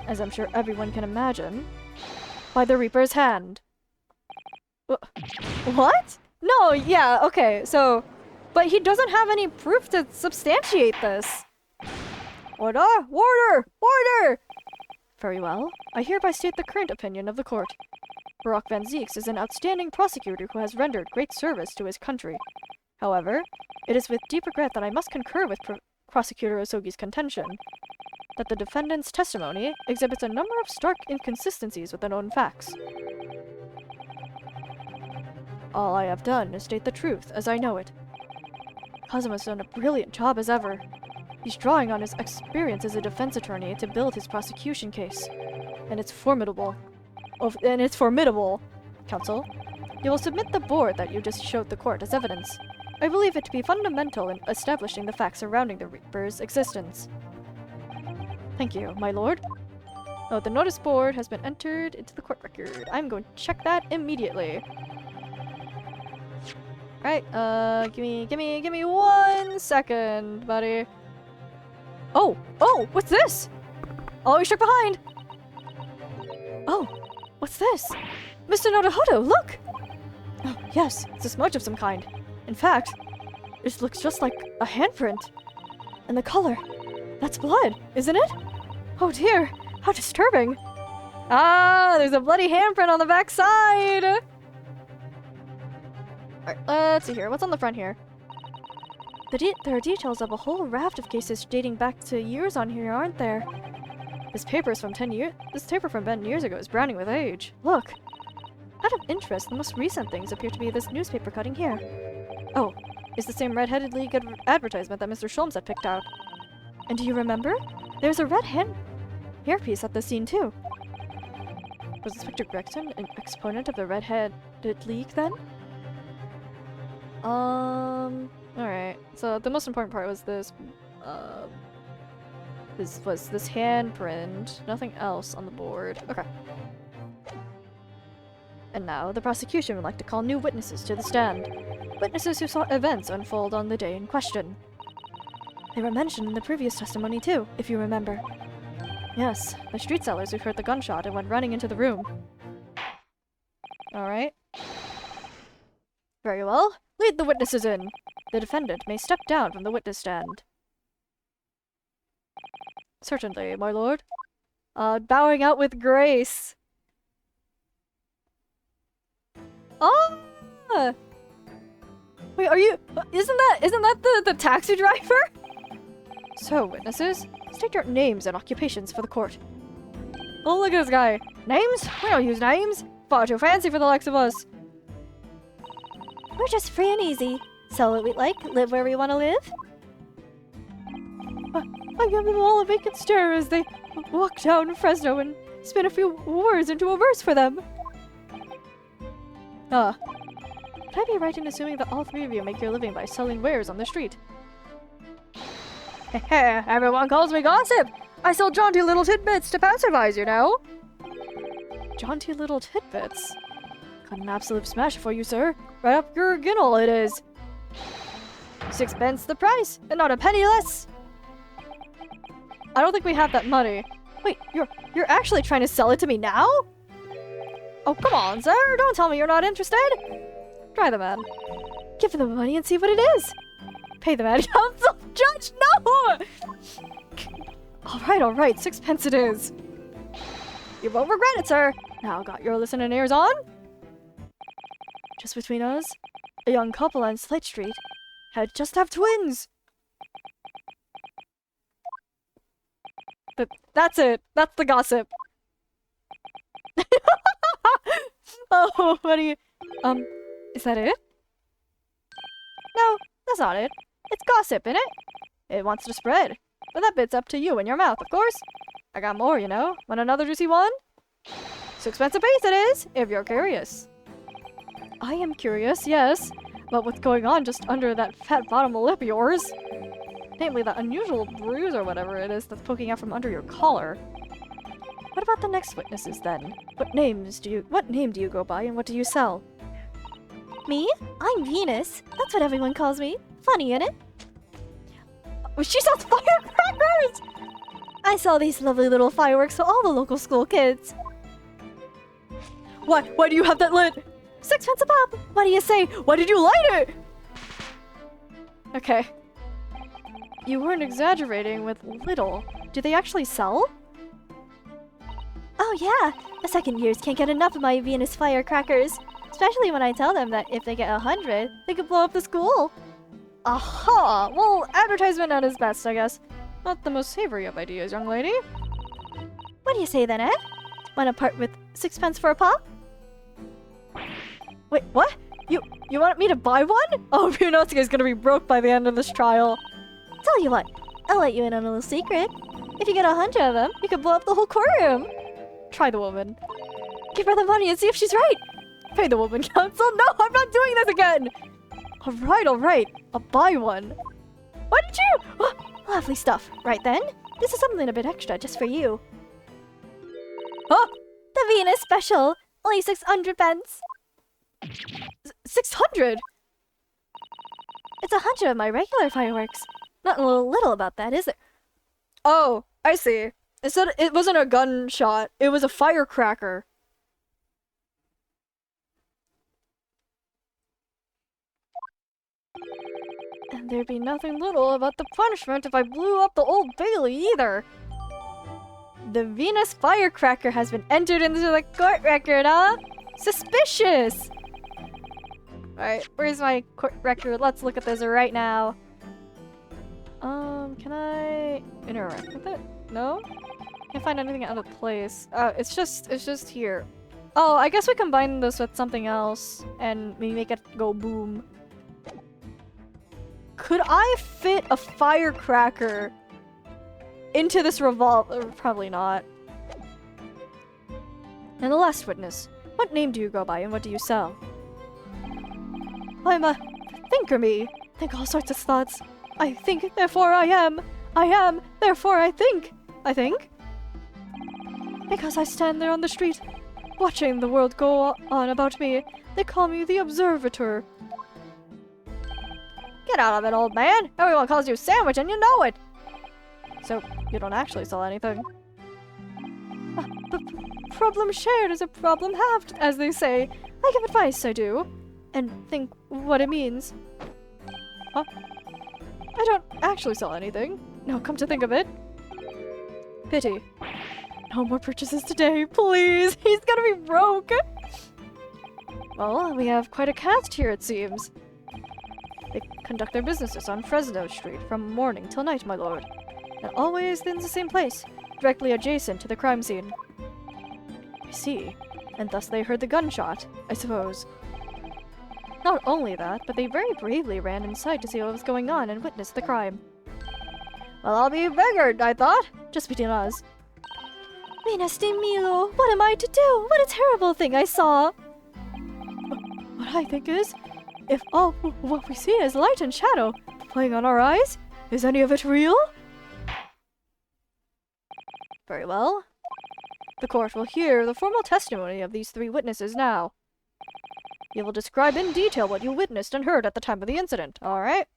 As I'm sure everyone can imagine, by the Reaper's hand. What? No, yeah, okay, so... But he doesn't have any proof to substantiate this. Order! Order! Order! Very well. I hereby state the current opinion of the court. Barak Van Zeeks is an outstanding prosecutor who has rendered great service to his country. However, it is with deep regret that I must concur with Prosecutor Osogi's contention that the defendant's testimony exhibits a number of stark inconsistencies with the known facts. All I have done is state the truth as I know it. Kazuma's done a brilliant job as ever. He's drawing on his experience as a defense attorney to build his prosecution case. And it's formidable. Counsel, you will submit the board that you just showed the court as evidence. I believe it to be fundamental in establishing the facts surrounding the Reaper's existence. Thank you, my lord. Oh, the notice board has been entered into the court record. I'm going to check that immediately. Alright, give me 1 second, buddy. Oh, what's this? Oh, he shook behind. Oh, what's this? Mr. Naruhodo, look! Oh, yes, it's a smudge of some kind. In fact, it looks just like a handprint. And the color, that's blood, isn't it? Oh dear, how disturbing. Ah, there's a bloody handprint on the back side! Alright, let's see here. What's on the front here? There are details of a whole raft of cases dating back to years on here, aren't there? This paper from 10 years ago is browning with age. Look! Out of interest, the most recent things appear to be this newspaper cutting here. Oh, it's the same red-headed league advertisement that Mr. Sholmes had picked out. And do you remember? There's a red hairpiece at the scene too. Was Inspector Gregson an exponent of the red-headed league then? Alright. So the most important part was this this handprint. Nothing else on the board. Okay. And now, the prosecution would like to call new witnesses to the stand. Witnesses who saw events unfold on the day in question. They were mentioned in the previous testimony too, if you remember. Yes, the street sellers who heard the gunshot and went running into the room. Alright. Very well. Lead the witnesses in. The defendant may step down from the witness stand. Certainly, my lord. Bowing out with grace. Oh! Wait, isn't that the taxi driver? So, witnesses, state your names and occupations for the court. Oh, look at this guy. Names? We don't use names. Far too fancy for the likes of us. We're just free and easy. Sell what we like, live where we want to live. I give them all a vacant stare as they walk down Fresno and spin a few words into a verse for them. Would I be right in assuming that all three of you make your living by selling wares on the street? Heh, everyone calls me gossip! I sell jaunty little tidbits to pacifize, you know? Jaunty little tidbits? Got an absolute smash for you, sir. Right up your ginnel it is. 6 pence the price, and not a penny less! I don't think we have that money. Wait, you're actually trying to sell it to me now? Oh, come on, sir. Don't tell me you're not interested. Try the man. Give him the money and see what it is. Pay the man. Counsel, judge, no! Alright, 6 pence it is. You won't regret it, sir. Now got your listening ears on? Just between us, a young couple on Slate Street had just have twins. But that's it. That's the gossip. Oh, what do you... is that it? No, that's not it. It's gossip, innit? It wants to spread. But that bit's up to you and your mouth, of course. I got more, you know. Want another juicy one? 6 pence apiece it is, if you're curious. I am curious, yes, about what's going on just under that fat bottom lip of yours. Namely, that unusual bruise or whatever it is that's poking out from under your collar. What about the next witnesses, then? What name do you go by, and what do you sell? Me? I'm Venus. That's what everyone calls me. Funny, innit? Oh, she sells firecrackers! I sell these lovely little fireworks to all the local school kids. What? Why do you have that lit? 6 pence a pop! What do you say? Why did you light it? Okay. You weren't exaggerating with little. Do they actually sell? Oh yeah! The second years can't get enough of my Venus firecrackers. Especially when I tell them that if they get 100, they could blow up the school. Aha! Well, advertisement at its best, I guess. Not the most savory of ideas, young lady. What do you say then, eh? Wanna part with 6 pence for a pop? Wait, what? You want me to buy one? Oh, Ryunosuke is gonna be broke by the end of this trial. Tell you what, I'll let you in on a little secret. If you get 100 of them, you could blow up the whole courtroom. Try the woman. Give her the money and see if she's right. Pay the woman, counsel. No, I'm not doing this again. All right. I'll buy one. What did you? Oh, lovely stuff. Right then, this is something a bit extra just for you. Oh, the Venus special. Only 600 pence. 600? It's 100 of my regular fireworks. Nothing little about that, is it? Oh, I see. Instead, it wasn't a gunshot. It was a firecracker. And there'd be nothing little about the punishment if I blew up the Old Bailey either. The Venus firecracker has been entered into the court record, huh? Suspicious! Alright, where's my court record? Let's look at this right now. Can I interact with it? No? Can't find anything out of place. It's just here. Oh, I guess we combine this with something else and maybe make it go boom. Could I fit a firecracker into this revolver? Probably not. And the last witness. What name do you go by and what do you sell? I'm a thinker-me. Think all sorts of thoughts. I think, therefore I am. I am, therefore I think. I think. Because I stand there on the street, watching the world go on about me, they call me the Observator. Get out of it, old man! Everyone calls you Sandwich and you know it! So, you don't actually sell anything. The problem shared is a problem halved, as they say. I give advice, I do. And think what it means. Huh? I don't actually sell anything. No, come to think of it. Pity. No more purchases today, please! He's gonna be broke! Well, we have quite a cast here, it seems. They conduct their businesses on Fresno Street from morning till night, my lord. And always in the same place, directly adjacent to the crime scene. I see. And thus they heard the gunshot, I suppose. Not only that, but they very bravely ran inside to see what was going on and witnessed the crime. Well, I'll be beggared, I thought. Just between us. Venus de Milo, what am I to do? What a terrible thing I saw! What I think is, if all what we see is light and shadow playing on our eyes, is any of it real? Very well. The court will hear the formal testimony of these 3 witnesses now. You will describe in detail what you witnessed and heard at the time of the incident, alright?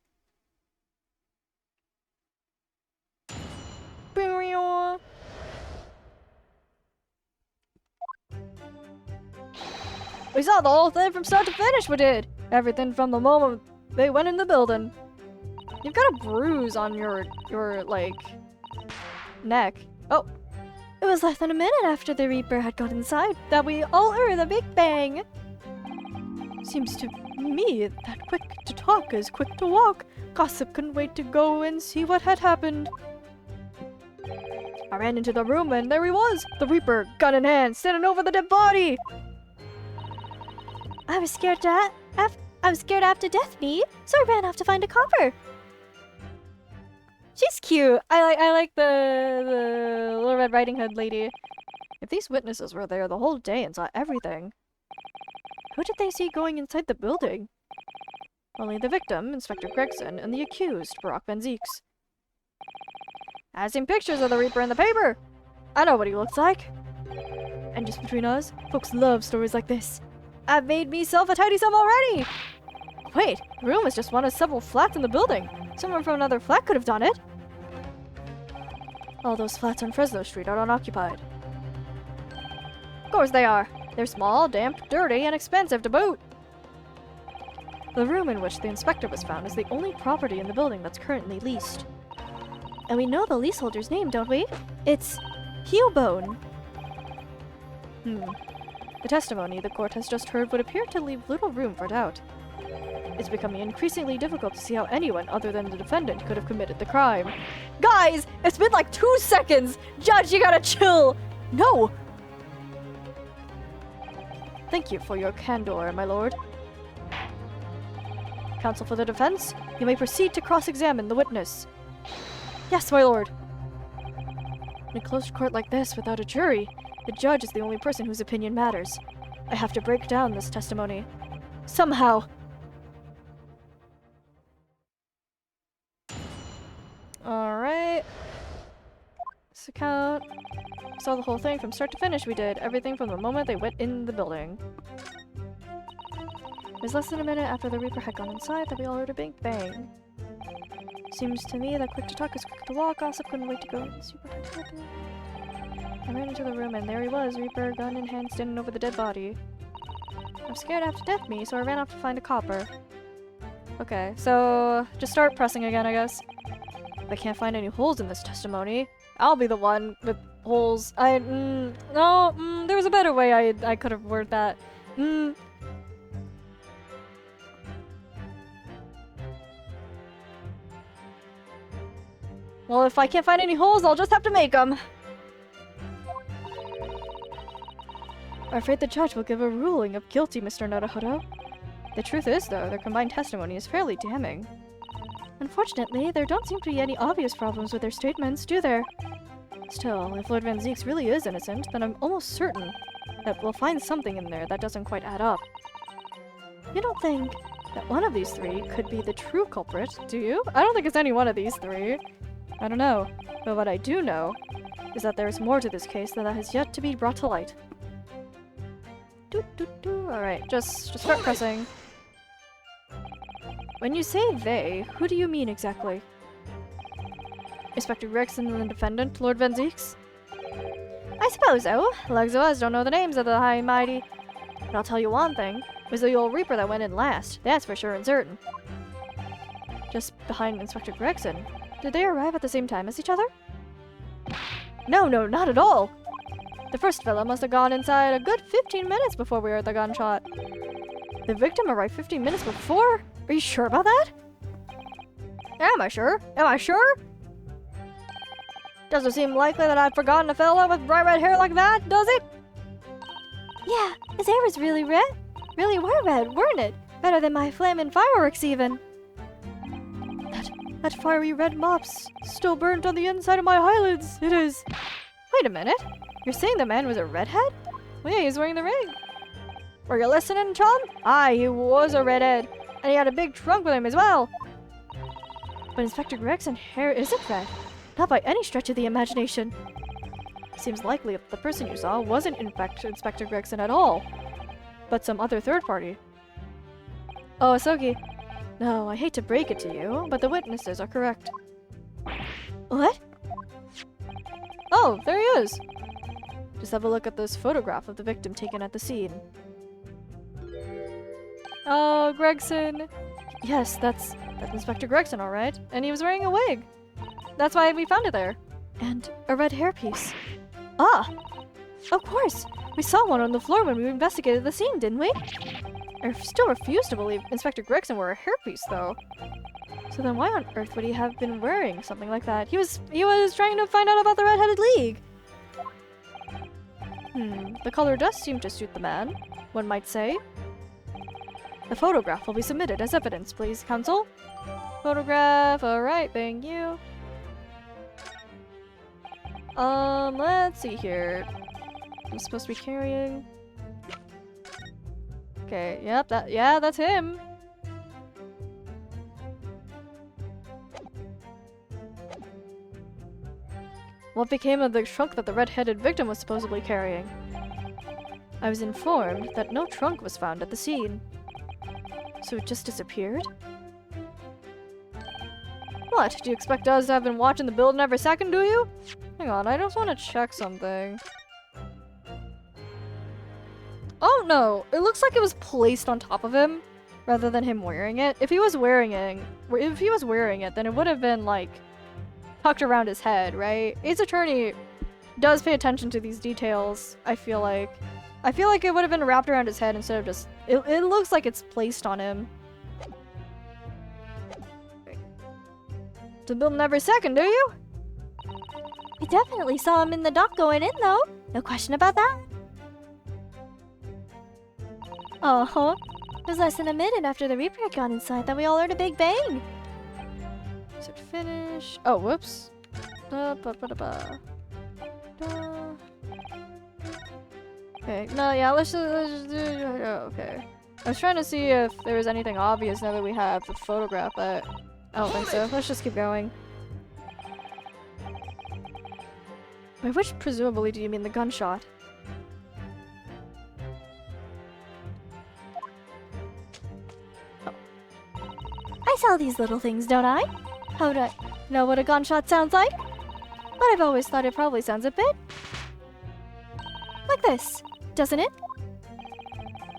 We saw the whole thing from start to finish, we did! Everything from the moment they went in the building. You've got a bruise on your like, neck. Oh! It was less than a minute after the Reaper had got inside that we all heard the Big Bang. Seems to me that quick to talk is quick to walk. Gossip couldn't wait to go and see what had happened. I ran into the room and there he was, the Reaper, gun in hand, standing over the dead body. I was scared after death, me, so I ran off to find a copper. She's cute. I like the Little Red Riding Hood lady. If these witnesses were there the whole day and saw everything, who did they see going inside the building? Only the victim, Inspector Gregson, and the accused, Brock Van Zeeks. I've seen pictures of the Reaper in the paper. I know what he looks like. And just between us, folks love stories like this. I've made myself a tidy sum already. Wait, the room is just one of several flats in the building. Someone from another flat could have done it. All those flats on Fresno Street are unoccupied. Of course they are. They're small, damp, dirty, and expensive to boot. The room in which the inspector was found is the only property in the building that's currently leased. And we know the leaseholder's name, don't we? It's Heelbone. The testimony the court has just heard would appear to leave little room for doubt. It's becoming increasingly difficult to see how anyone other than the defendant could have committed the crime. Guys, it's been like 2 seconds! Judge, you gotta chill! No! Thank you for your candor, my lord. Counsel for the defense, you may proceed to cross-examine the witness. Yes, my lord. In a closed court like this, without a jury, the judge is the only person whose opinion matters. I have to break down this testimony. Somehow. Alright. This account. Saw the whole thing from start to finish, we did. Everything from the moment they went in the building. It was less than a minute after the Reaper had gone inside that we all heard a big bang. Seems to me that quick to talk is quick to walk. Gossip couldn't wait to go and see what had happened. I ran into the room and there he was, Reaper, gun in hand, standing over the dead body. I'm scared after death, me, so I ran off to find a copper. Okay, so just start pressing again, I guess. If I can't find any holes in this testimony, I'll be the one with holes. No, there was a better way I could have worded that. Well, if I can't find any holes, I'll just have to make them. I'm afraid the judge will give a ruling of guilty, Mr. Naruhodo. The truth is, though, their combined testimony is fairly damning. Unfortunately, there don't seem to be any obvious problems with their statements, do there? Still, if Lord Van Zeeks really is innocent, then I'm almost certain that we'll find something in there that doesn't quite add up. You don't think that one of these three could be the true culprit, do you? I don't think it's any one of these three. I don't know, but what I do know is that there is more to this case that has yet to be brought to light. Alright, just start pressing. When you say they, who do you mean exactly? Inspector Gregson and the defendant, Lord Van Zeeks? I suppose so. Legs of us don't know the names of the high and mighty. But I'll tell you one thing. It was the old Reaper that went in last. That's for sure and certain. Just behind Inspector Gregson. Did they arrive at the same time as each other? No, not at all. The first fella must have gone inside a good 15 minutes before we heard the gunshot. The victim arrived 15 minutes before? Are you sure about that? Am I sure? Am I sure? Doesn't seem likely that I've forgotten a fella with bright red hair like that, does it? Yeah, his hair was really red. Really were red, weren't it? Better than my flaming fireworks even. That fiery red mop's still burnt on the inside of my eyelids. It is. Wait a minute. You're saying the man was a redhead? Well, yeah, he's wearing the ring. Were you listening, chum? Aye, he was a redhead. And he had a big trunk with him as well. But Inspector Gregson's hair isn't red. Not by any stretch of the imagination. Seems likely that the person you saw wasn't in fact Inspector Gregson at all, but some other third party. Oh, Asogi. No, I hate to break it to you, but the witnesses are correct. What? Oh, there he is! Just have a look at this photograph of the victim taken at the scene. Oh, Gregson. Yes, that's Inspector Gregson, alright. And he was wearing a wig. That's why we found it there. And a red hairpiece. Ah! Of course! We saw one on the floor when we investigated the scene, didn't we? I still refuse to believe Inspector Gregson wore a hairpiece, though. So then why on earth would he have been wearing something like that? He was trying to find out about the Red-Headed League! The color does seem to suit the man, one might say. The photograph will be submitted as evidence, please, Counsel. Photograph, alright, thank you. Let's see here. I'm supposed to be carrying... Okay, yep, that's him. What became of the trunk that the red-headed victim was supposedly carrying? I was informed that no trunk was found at the scene. So it just disappeared? What? Do you expect us to have been watching the building every second, do you? Hang on, I just want to check something. Oh no! It looks like it was placed on top of him, rather than him wearing it. If he was wearing it, then it would have been, like, tucked around his head, right? Ace Attorney does pay attention to these details, I feel like. I feel like it would have been wrapped around his head instead of just... It looks like it's placed on him. To build him every second, do you? We definitely saw him in the dock going in, though. No question about that. Uh-huh. It was less than a minute after the Reaper had gone inside that we all heard a big bang. So finish. Oh, whoops. Okay, no, yeah, let's just do... Okay. I was trying to see if there was anything obvious now that we have the photograph, but I don't think so. Let's just keep going. By which presumably do you mean the gunshot? Oh. I saw these little things, don't I? How do I know what a gunshot sounds like? But I've always thought it probably sounds a bit like this, doesn't it?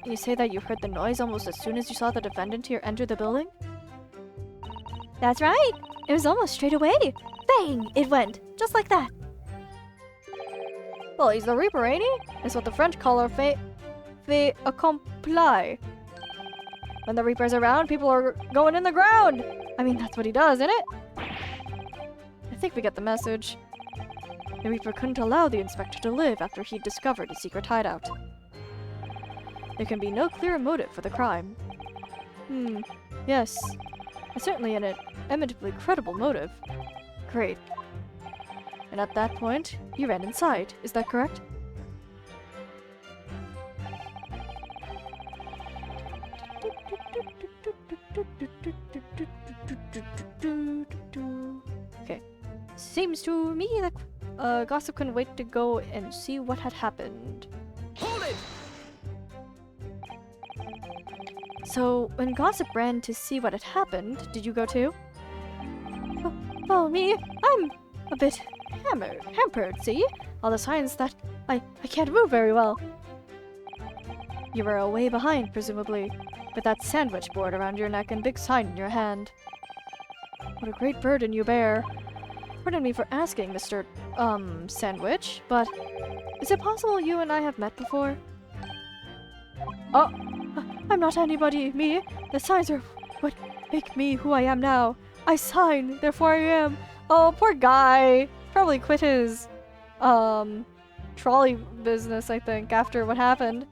You say that you heard the noise almost as soon as you saw the defendant here enter the building? That's right! It was almost straight away! Bang! It went, just like that. Well, he's the Reaper, ain't he? It's what the French call a fait accompli. When the Reaper's around, people are going in the ground! I mean, that's what he does, isn't it? I think we get the message. The Reaper couldn't allow the Inspector to live after he'd discovered his secret hideout. There can be no clear motive for the crime. Yes. Certainly an eminently credible motive. Great. And at that point, you ran inside, is that correct? Okay. Seems to me that Gossip couldn't wait to go and see what had happened. Hold it! So, when Gossip ran to see what had happened, did you go too? Oh, me? I'm a bit hampered, see? All the signs that I can't move very well. You were away behind, presumably, with that sandwich board around your neck and big sign in your hand. What a great burden you bear. Pardon me for asking, Mr. Sandwich, but is it possible you and I have met before? Oh, I'm not anybody, me. The signs are what make me who I am now. I sign, therefore I am. Oh, poor guy. Probably quit his, trolley business, I think, after what happened.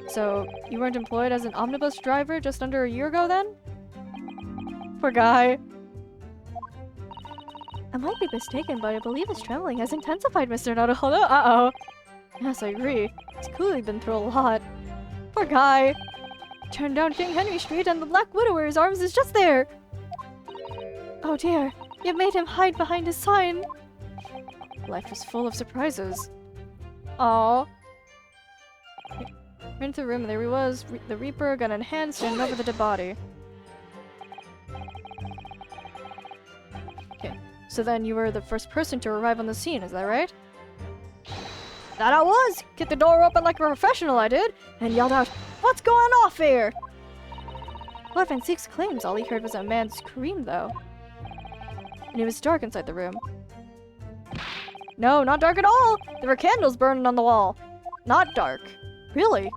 So, you weren't employed as an omnibus driver just under a year ago, then? Poor guy. I might be mistaken, but I believe his trembling has intensified, Mr. Naruhodo. Uh-oh. Yes, I agree. He's clearly been through a lot. Poor guy. Turned down King Henry Street and the Black Widower's arms is just there. Oh dear, you've made him hide behind his sign. Life is full of surprises. Aww. Ran into the room and there he was, the Reaper, gun in hand, standing over the dead body. Okay, so then you were the first person to arrive on the scene, is that right? That I was! Kicked the door open like a professional, I did, and yelled out, "What's going off here?" Lord Van Seeks claims all he heard was a man scream, though. And it was dark inside the room. No, not dark at all. There were candles burning on the wall. Not dark. Really?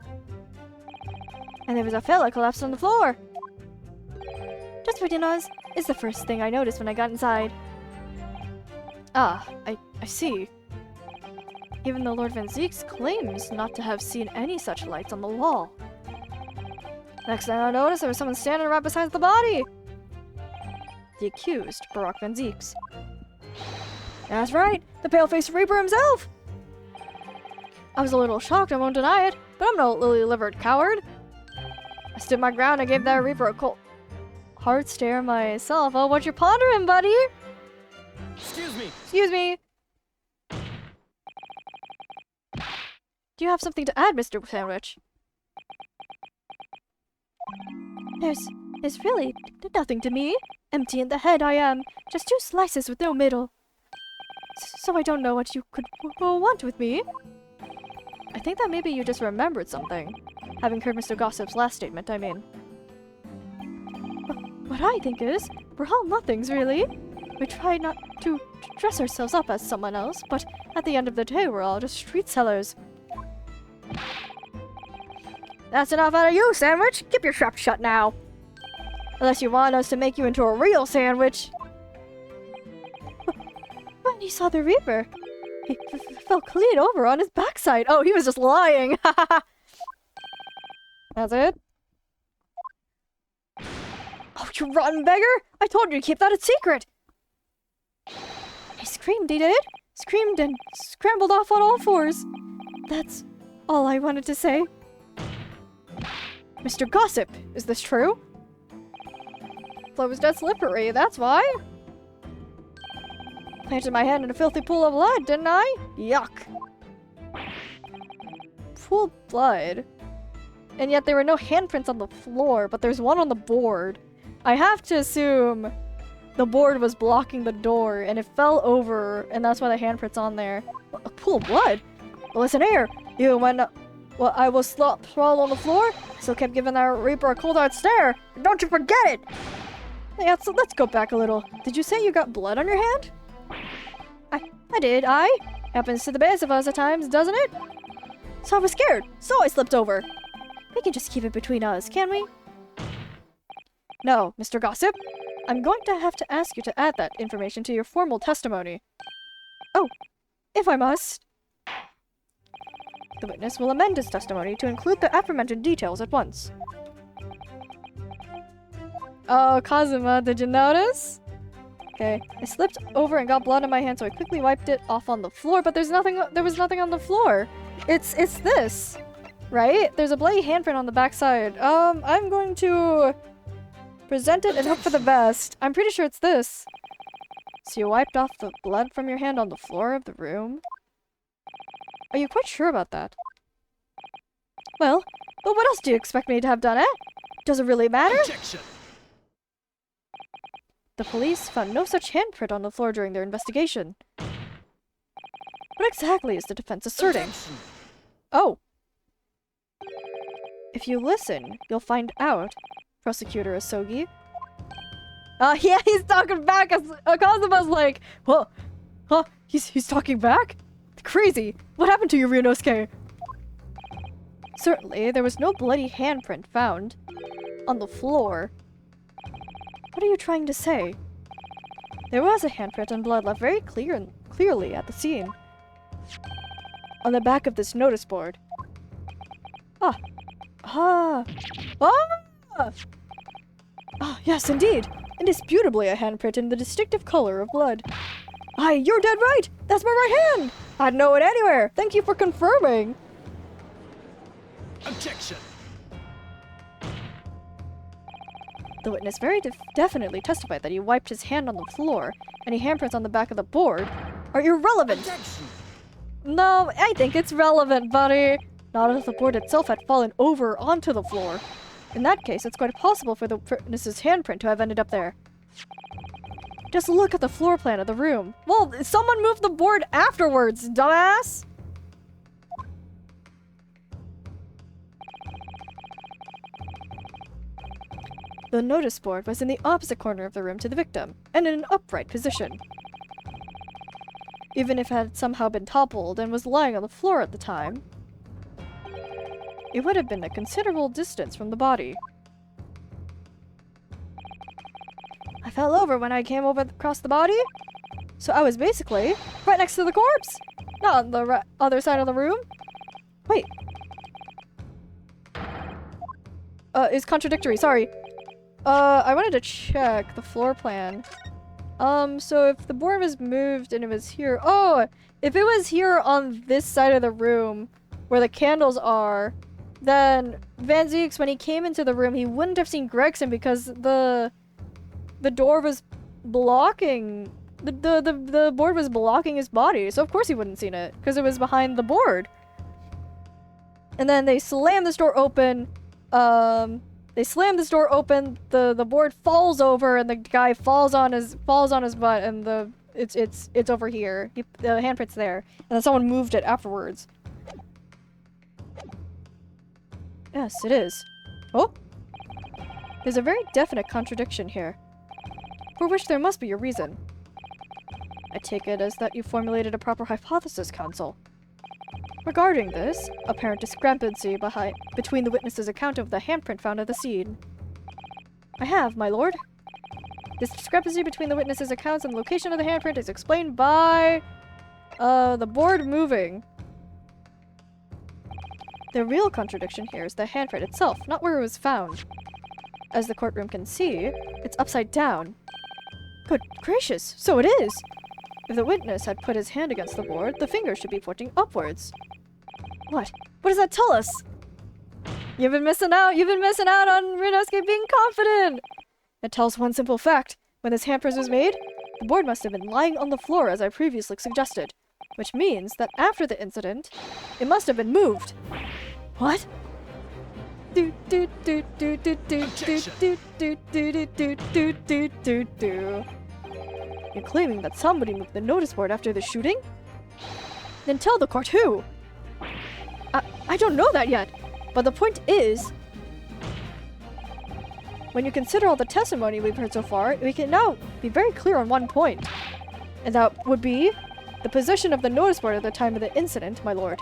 And there was a fella collapsed on the floor. Just between us is the first thing I noticed when I got inside. Ah, I see. Even though Lord Van Zeeks claims not to have seen any such lights on the wall. Next thing I noticed, there was someone standing right beside the body. The accused, Barak Van Zeeks. That's right, the pale-faced Reaper himself! I was a little shocked, I won't deny it, but I'm no lily-livered coward. I stood my ground and gave that Reaper a cold, hard stare myself. Oh, what you pondering, buddy? Excuse me! Excuse me! Do you have something to add, Mr. Sandwich? There's really nothing to me. Empty in the head I am. Just 2 slices with no middle. So I don't know what you could want with me. I think that maybe you just remembered something. Having heard Mr. Gossip's last statement, I mean. What I think is, we're all nothings, really. We try not to dress ourselves up as someone else, but at the end of the day, we're all just street sellers. That's enough out of you, Sandwich! Keep your trap shut now! Unless you want us to make you into a real sandwich! When he saw the Reaper, he fell clean over on his backside. Oh, he was just lying! That's it? Oh, you rotten beggar! I told you to keep that a secret! He screamed, he did! Screamed and scrambled off on all 4s. That's all I wanted to say. Mr. Gossip, is this true? Flow was dead slippery, that's why. Planted my hand in a filthy pool of blood, didn't I? Yuck. Pool of blood. And yet there were no handprints on the floor, but there's one on the board. I have to assume the board was blocking the door, and it fell over, and that's why the handprint's on there. A pool of blood? Well, listen here. You went... Well, I was sprawled on the floor, so kept giving that Reaper a cold hard stare. Don't you forget it! Yeah, so let's go back a little. Did you say you got blood on your hand? I did, Happens to the best of us at times, doesn't it? So I was scared, so I slipped over. We can just keep it between us, can we? No, Mr. Gossip. I'm going to have to ask you to add that information to your formal testimony. Oh, if I must. The witness will amend his testimony to include the aforementioned details at once. Oh, Kazuma, did you notice? Okay, I slipped over and got blood on my hand, so I quickly wiped it off on the floor, but there was nothing on the floor. It's this, right? There's a bloody handprint on the backside. I'm going to present it and hope for the best. I'm pretty sure it's this. So you wiped off the blood from your hand on the floor of the room? Are you quite sure about that? Well, but what else do you expect me to have done, eh? Does it really matter? Objection. The police found no such handprint on the floor during their investigation. What exactly is the defense asserting? Objection. Oh. If you listen, you'll find out, Prosecutor Asogi. Yeah, he's talking back. Kazuma's like, huh? He's talking back? Crazy. What happened to you, Ryunosuke? Certainly, there was no bloody handprint found on the floor. What are you trying to say? There was a handprint and blood left very clearly at the scene. On the back of this notice board. Ah, yes, indeed. Indisputably a handprint in the distinctive color of blood. Aye, you're dead right! That's my right hand! I'd know it anywhere! Thank you for confirming! Objection. The witness very definitely testified that he wiped his hand on the floor. Any handprints on the back of the board are irrelevant! Objection. No, I think it's relevant, buddy! Not if the board itself had fallen over onto the floor. In that case, it's quite possible for the witness's handprint to have ended up there. Just look at the floor plan of the room. Well, someone moved the board afterwards, dumbass! The notice board was in the opposite corner of the room to the victim, and in an upright position. even if it had somehow been toppled and was lying on the floor at the time. It would have been a considerable distance from the body. I fell over when I came over across the body, so I was basically right next to the corpse, not on the other side of the room. Wait. It's contradictory, sorry. I wanted to check the floor plan. So if the board was moved and it was here... Oh! If it was here on this side of the room, where the candles are, then Van Zieks, when he came into the room, he wouldn't have seen Gregson because the door was blocking... The board was blocking his body, so of course he wouldn't have seen it, because it was behind the board. And then they slam this door open, they slam this door open, the board falls over, and the guy falls on his butt, and it's over here. The handprint's there, and then someone moved it afterwards. Yes, it is. Oh! There's a very definite contradiction here, for which there must be a reason. I take it as that you formulated a proper hypothesis, Counsel. Regarding this apparent discrepancy between the witness's account of the handprint found at the scene. I have, my lord. This discrepancy between the witness's accounts and the location of the handprint is explained by the board moving. The real contradiction here is the handprint itself, not where it was found. As the courtroom can see, it's upside down. Good gracious, so it is! If the witness had put his hand against the board, the finger should be pointing upwards. What? What does that tell us? You've been missing out! You've been missing out on Ryunosuke being confident! It tells one simple fact. When this handprint was made, the board must have been lying on the floor as I previously suggested. Which means that after the incident, it must have been moved. What? Do do do do do do do do do do do do do do do. You're claiming that somebody moved the notice board after the shooting? Then tell the court who! I don't know that yet, but the point is, when you consider all the testimony we've heard so far, we can now be very clear on one point. And that would be the position of the notice board at the time of the incident, my lord.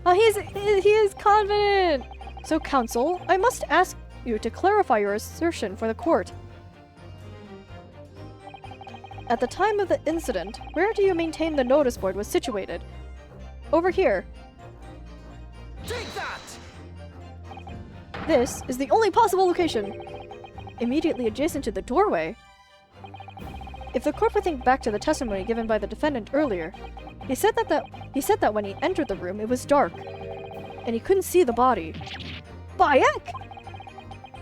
Oh, he is confident! So, counsel, I must ask you to clarify your assertion for the court. At the time of the incident, where do you maintain the notice board was situated? Over here. Take that! This is the only possible location. Immediately adjacent to the doorway. If the court would think back to the testimony given by the defendant earlier, he said that when he entered the room it was dark, and he couldn't see the body. Bayek!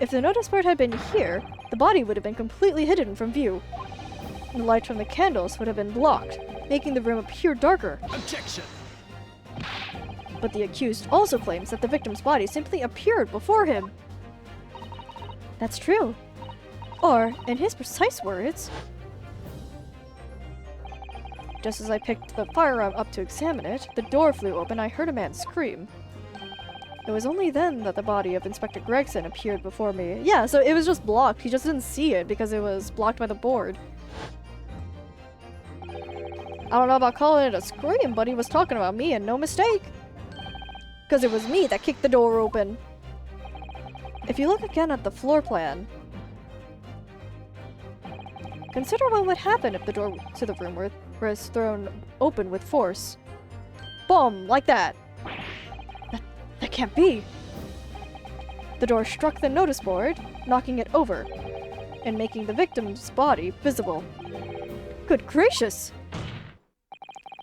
If the notice board had been here, the body would have been completely hidden from view. The light from the candles would have been blocked, making the room appear darker. Objection! But the accused also claims that the victim's body simply appeared before him. That's true. Or, in his precise words, just as I picked the firearm up to examine it, the door flew open and I heard a man scream. It was only then that the body of Inspector Gregson appeared before me. Yeah, so it was just blocked. He just didn't see it because it was blocked by the board. I don't know about calling it a scream, but he was talking about me and no mistake. Because it was me that kicked the door open. If you look again at the floor plan, consider what would happen if the door to the room was thrown open with force. Boom, like that. That can't be. The door struck the notice board, knocking it over, and making the victim's body visible. Good gracious!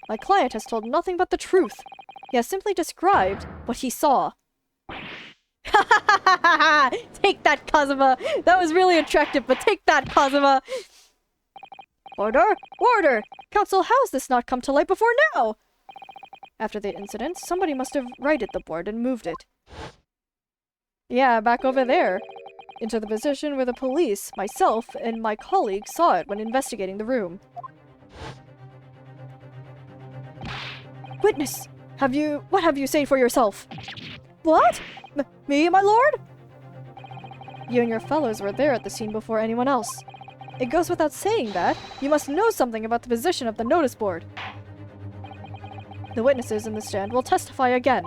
My client has told nothing but the truth. He has simply described what he saw. Take that, Kazuma! That was really attractive, but take that, Kazuma! Order! Order! Counsel, how has this not come to light before now? After the incident, somebody must have righted the board and moved it. Yeah, back over there. Into the position where the police, myself, and my colleague saw it when investigating the room. Witness! What have you say for yourself? What? Me, my lord? You and your fellows were there at the scene before anyone else. It goes without saying that you must know something about the position of the notice board. The witnesses in the stand will testify again.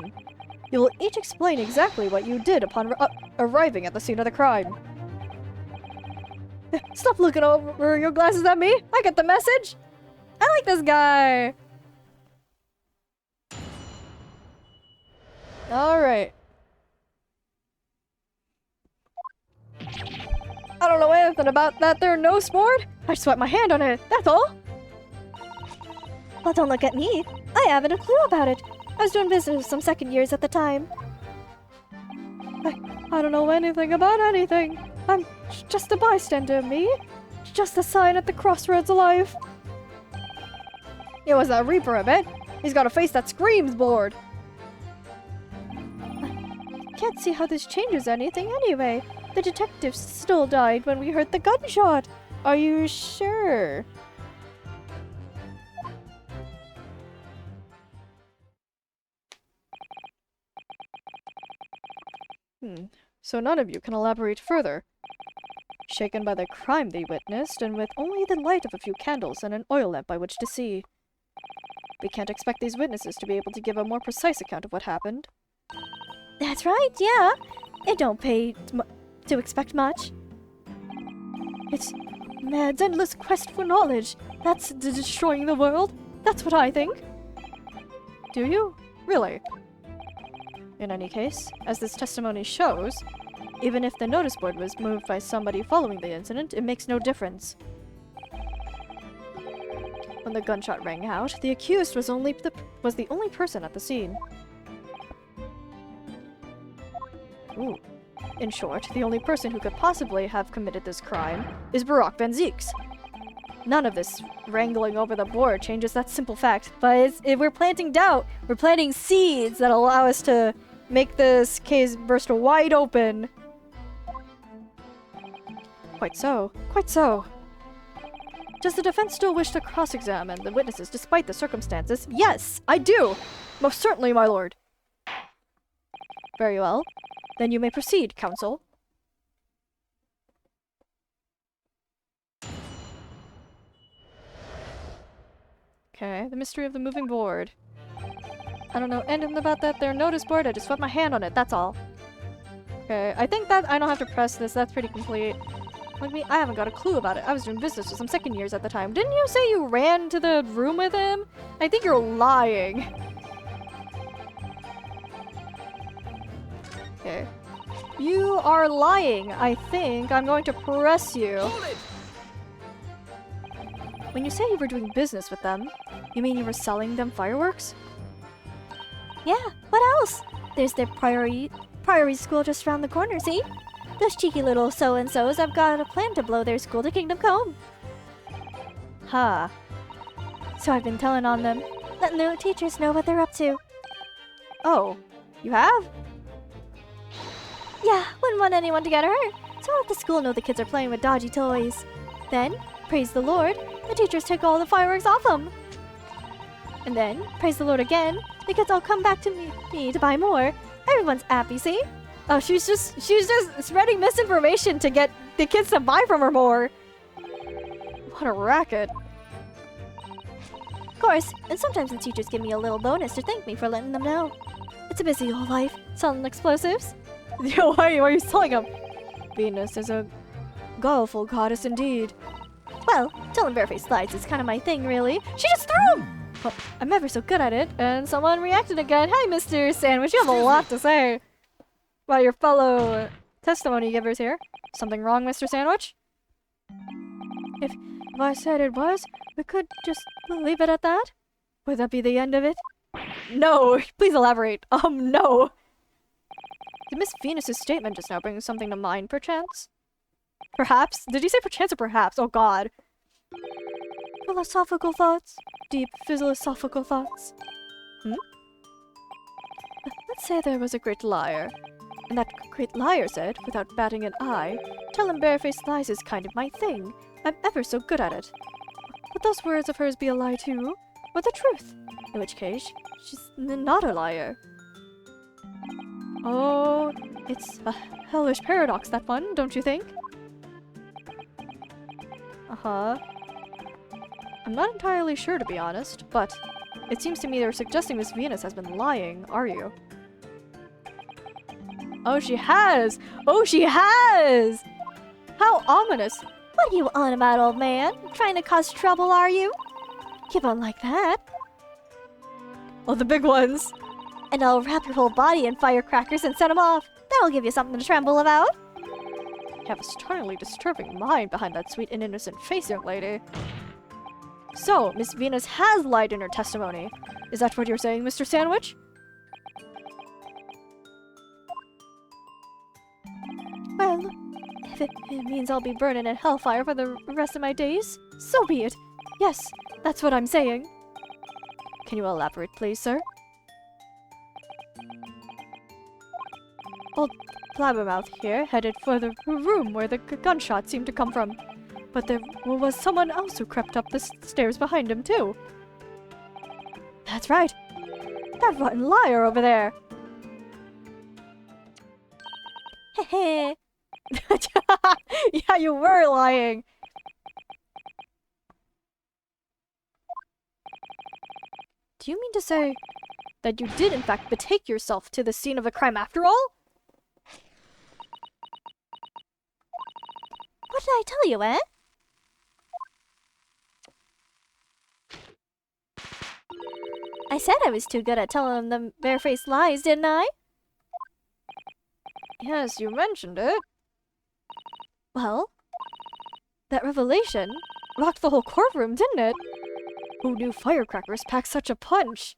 You will each explain exactly what you did upon arriving at the scene of the crime. Stop looking over your glasses at me! I get the message! I like this guy! Alright. I don't know anything about that there notice board. I just swept my hand on it, that's all. Well, don't look at me. I haven't a clue about it. I was doing business with some second years at the time. I don't know anything about anything. I'm just a bystander, me. Just a sign at the crossroads alive. It was that Reaper, I bet. He's got a face that screams bored. I can't see how this changes anything anyway. The detective still died when we heard the gunshot. Are you sure? So none of you can elaborate further. Shaken by the crime they witnessed, and with only the light of a few candles and an oil lamp by which to see. We can't expect these witnesses to be able to give a more precise account of what happened. That's right, yeah. It don't pay to expect much. It's man's endless quest for knowledge. That's destroying the world. That's what I think. Do you? Really? In any case, as this testimony shows, even if the notice board was moved by somebody following the incident, it makes no difference. When the gunshot rang out, the accused was the only person at the scene. Ooh. In short, the only person who could possibly have committed this crime is Barak Van Zieks. None of this wrangling over the board changes that simple fact, but if we're planting doubt, we're planting seeds that allow us to make this case burst wide open. Quite so. Quite so. Does the defense still wish to cross-examine the witnesses despite the circumstances? Yes, I do! Most certainly, my lord. Very well. Then you may proceed, counsel. Okay, the mystery of the moving board. I don't know anything about that there notice board, I just swept my hand on it, that's all. Okay, I think that I don't have to press this, that's pretty complete. Like me, I haven't got a clue about it. I was doing business with some second years at the time. Didn't you say you ran to the room with him? I think you're lying. Okay. You are lying, I think. I'm going to press you. Hold it! When you say you were doing business with them, you mean you were selling them fireworks? Yeah, what else? There's their priory school just around the corner, see? Those cheeky little so-and-sos have got a plan to blow their school to Kingdom Come. Huh. So I've been telling on them, letting the teachers know what they're up to. Oh, you have? Yeah, wouldn't want anyone to get hurt, so I'll let the school know the kids are playing with dodgy toys. Then, praise the Lord, the teachers take all the fireworks off them. And then, praise the Lord again, the kids all come back to me to buy more. Everyone's happy, see? Oh, she's just spreading misinformation to get the kids to buy from her more. What a racket. Of course, and sometimes the teachers give me a little bonus to thank me for letting them know. It's a busy old life, selling explosives. Yo, why are you selling them? Venus is a guileful goddess indeed. Well, telling barefaced lies is kind of my thing, really. She just threw them! Well, I'm ever so good at it, and someone reacted again. Hi, Mr. Sandwich, you have a lot to say about your fellow testimony givers here. Something wrong, Mr. Sandwich? If I said it was, we could just leave it at that? Would that be the end of it? No, please elaborate. No. Did Miss Venus's statement just now bring something to mind, perchance? Perhaps? Did you say perchance or perhaps? Oh god. Philosophical thoughts? Deep philosophical thoughts? Let's say there was a great liar. And that great liar said, without batting an eye, telling barefaced lies is kind of my thing. I'm ever so good at it. Would those words of hers be a lie too? Or the truth? In which case, she's not a liar. Oh, it's a hellish paradox, that one, don't you think? Uh-huh. I'm not entirely sure, to be honest, but it seems to me they're suggesting Miss Venus has been lying, are you? Oh, she has! Oh, she has! How ominous! What are you on about, old man? Trying to cause trouble, are you? Keep on like that, Oh, the big ones! and I'll wrap your whole body in firecrackers and set them off. That'll give you something to tremble about. You have a startlingly disturbing mind behind that sweet and innocent face, young lady. So, Miss Venus has lied in her testimony. Is that what you're saying, Mr. Sandwich? Well, if it means I'll be burning in hellfire for the rest of my days, so be it. Yes, that's what I'm saying. Can you elaborate, please, sir? Old Blabbermouth here headed for the room where the gunshot seemed to come from. But there was someone else who crept up the stairs behind him, too. That's right. That rotten liar over there. Heh. Yeah, you were lying. Do you mean to say that you did in fact betake yourself to the scene of the crime after all? What did I tell you, eh? I said I was too good at telling them barefaced lies, didn't I? Yes, you mentioned it. Well, That revelation rocked the whole courtroom, didn't it? Who knew firecrackers packed such a punch?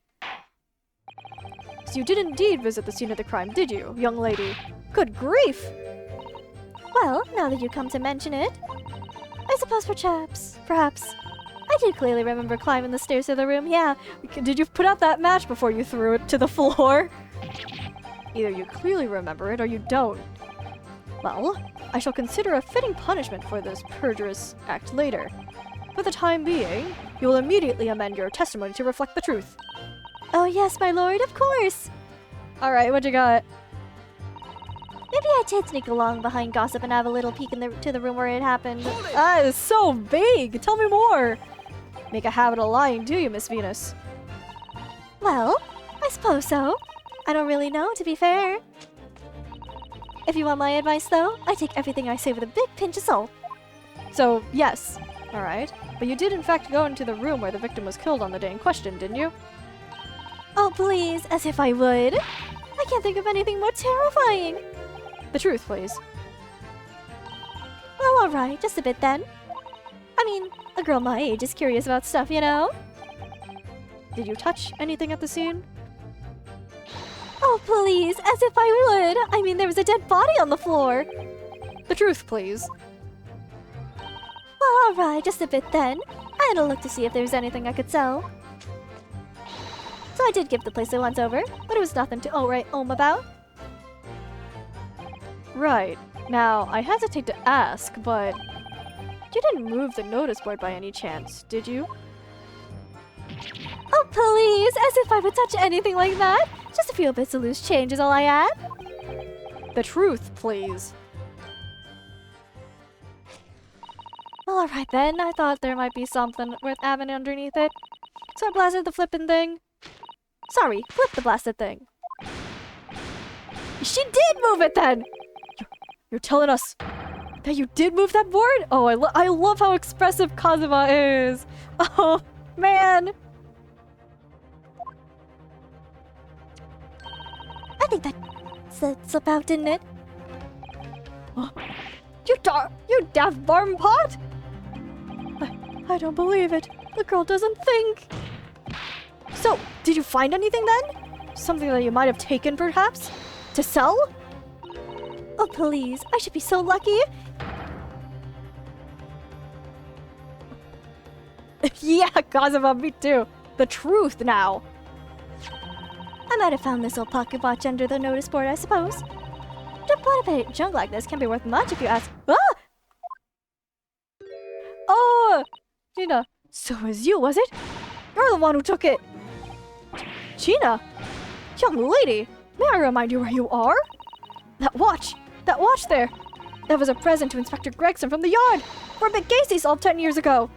So you did indeed visit the scene of the crime, did you, young lady? Good grief! well, now that you come to mention it, I suppose perhaps, I did clearly remember climbing the stairs to the room, yeah. Did you put out that match before you threw it to the floor? Either you clearly remember it or you don't. Well, I shall consider a fitting punishment for this perjurous act later. For the time being, you will immediately amend your testimony to reflect the truth. Oh yes, my lord, of course. Alright, what you got? Maybe I did sneak along behind gossip and have a little peek to the room where it happened. Hold it! That is so vague! Tell me more! Make a habit of lying, do you, Miss Venus? Well, I suppose so. I don't really know, to be fair. If you want my advice, though, I take everything I say with a big pinch of salt. So, yes. Alright. But you did in fact go into the room where the victim was killed on the day in question, didn't you? Oh, please, as if I would. I can't think of anything more terrifying. The truth, please. Well, alright, just a bit then. I mean, a girl my age is curious about stuff, you know? Did you touch anything at the scene? Oh, please, as if I would. I mean, there was a dead body on the floor. The truth, please. Well, alright, just a bit then. I had a look to see if there was anything I could sell. So I did give the place a once over, but it was nothing to outright about. Right. Now, I hesitate to ask, but you didn't move the notice board by any chance, did you? Oh, please, as if I would touch anything like that. Just a few bits of loose change is all I add. The truth, please. Well, alright then, I thought there might be something worth having underneath it. So I blasted the flippin' thing. Sorry, flip the blasted thing. She did move it then! You're telling us that you did move that board? Oh, I love how expressive Kazuma is. Oh, man. I think that's about, didn't it? You daft barn pot! I don't believe it. The girl doesn't think. So, did you find anything then? Something that you might have taken, perhaps? To sell? Oh, please, I should be so lucky. Yeah, Kazuma, me too. The truth now. I might have found this old pocket watch under the notice board, I suppose. But a junk like this can't be worth much if you ask. Ah! Oh! Gina, so it was you, was it? You're the one who took it. Gina! Young lady, may I remind you where you are? That watch there. That was a present to Inspector Gregson from the yard! For a big case he solved 10 years ago!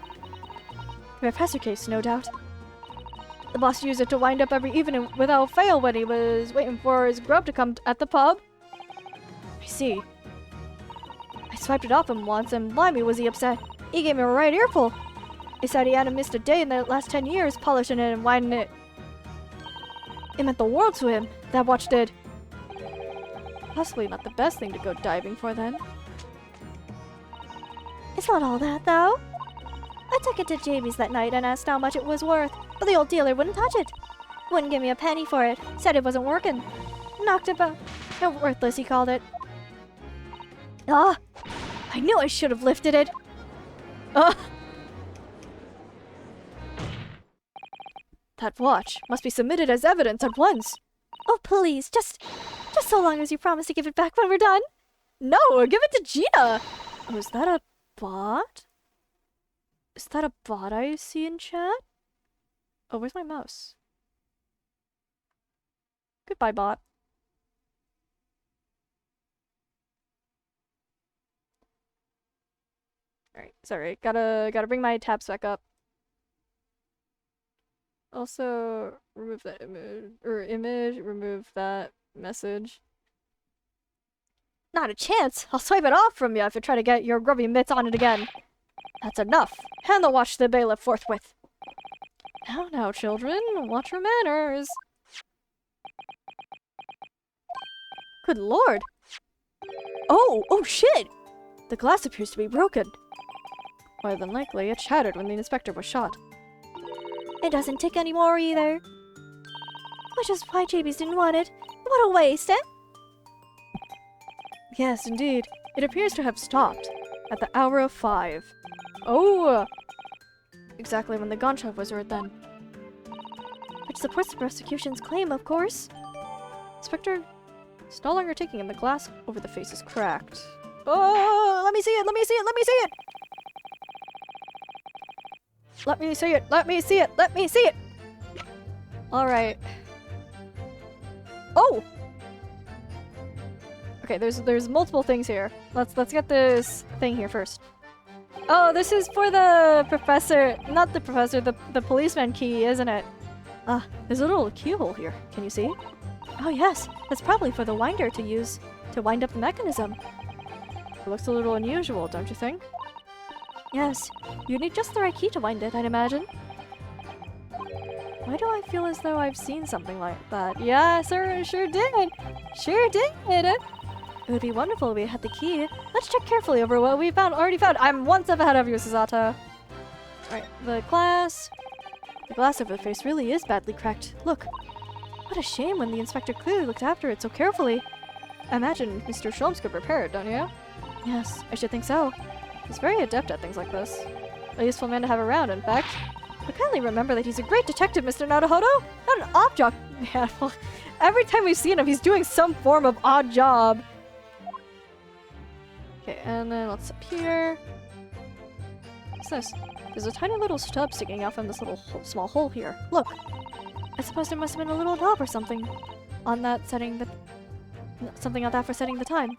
The professor case, no doubt. The boss used it to wind up every evening without fail when he was waiting for his grub to come at the pub. I see. I swiped it off him once and blimey was he upset. He gave me a right earful. He said he hadn't missed a day in the last 10 years polishing it and winding it. It meant the world to him, that watch did. Possibly not the best thing to go diving for then. It's not all that though. I took it to JB's that night and asked how much it was worth, but the old dealer wouldn't touch it. Wouldn't give me a penny for it, said it wasn't working. Knocked it about. Worthless, he called it. Ah! I knew I should have lifted it. That watch must be submitted as evidence at once. Oh, please, just so long as you promise to give it back when we're done. No, give it to Gina. Oh, is that a bot? Is that a bot I see in chat? Oh, where's my mouse? Goodbye, bot. Alright, sorry. Gotta bring my tabs back up. Also, remove that image, remove that message. Not a chance! I'll swipe it off from you if you try to get your grubby mitts on it again. That's enough. Hand the watch to the bailiff forthwith. Now, children, watch your manners. Good lord! Oh shit! The glass appears to be broken. More than likely, it shattered when the inspector was shot. It doesn't tick anymore either. Which is why JB's didn't want it. What a waste, eh? Yes, indeed. It appears to have stopped at the hour of 5. Oh! Exactly when the gunshot was heard then. Which supports the prosecution's claim, of course. Inspector, it's no longer ticking and the glass over the face is cracked. Oh! Let me see it! Let me see it! Let me see it! Let me see it! Let me see it! Let me see it! Alright. Oh! Okay, there's multiple things here. Let's get this thing here first. Oh, this is for the professor, not the professor, the policeman key, isn't it? There's a little keyhole here. Can you see? Oh yes, that's probably for the winder to use to wind up the mechanism. It looks a little unusual, don't you think? Yes, you need just the right key to wind it, I'd imagine. Why do I feel as though I've seen something like that? Yeah, sir, sure did. Sure did. It would be wonderful if we had the key. Let's check carefully over what we already found. I'm one step ahead of you, Susato. Alright, the glass over the face really is badly cracked. Look. What a shame when the inspector clearly looked after it so carefully. I imagine Mr. Sholmes could repair it, don't you? Yes, I should think so. He's very adept at things like this. A useful man to have around, in fact. But kindly remember that he's a great detective, Mr. Naruhodo! Not an odd job. Yeah, well, every time we've seen him, he's doing some form of odd job. Okay, and then let's up here. What's this? There's a tiny little stub sticking out from this little small hole here. Look! I suppose there must have been a little knob or something on that setting the... something on that for setting the time.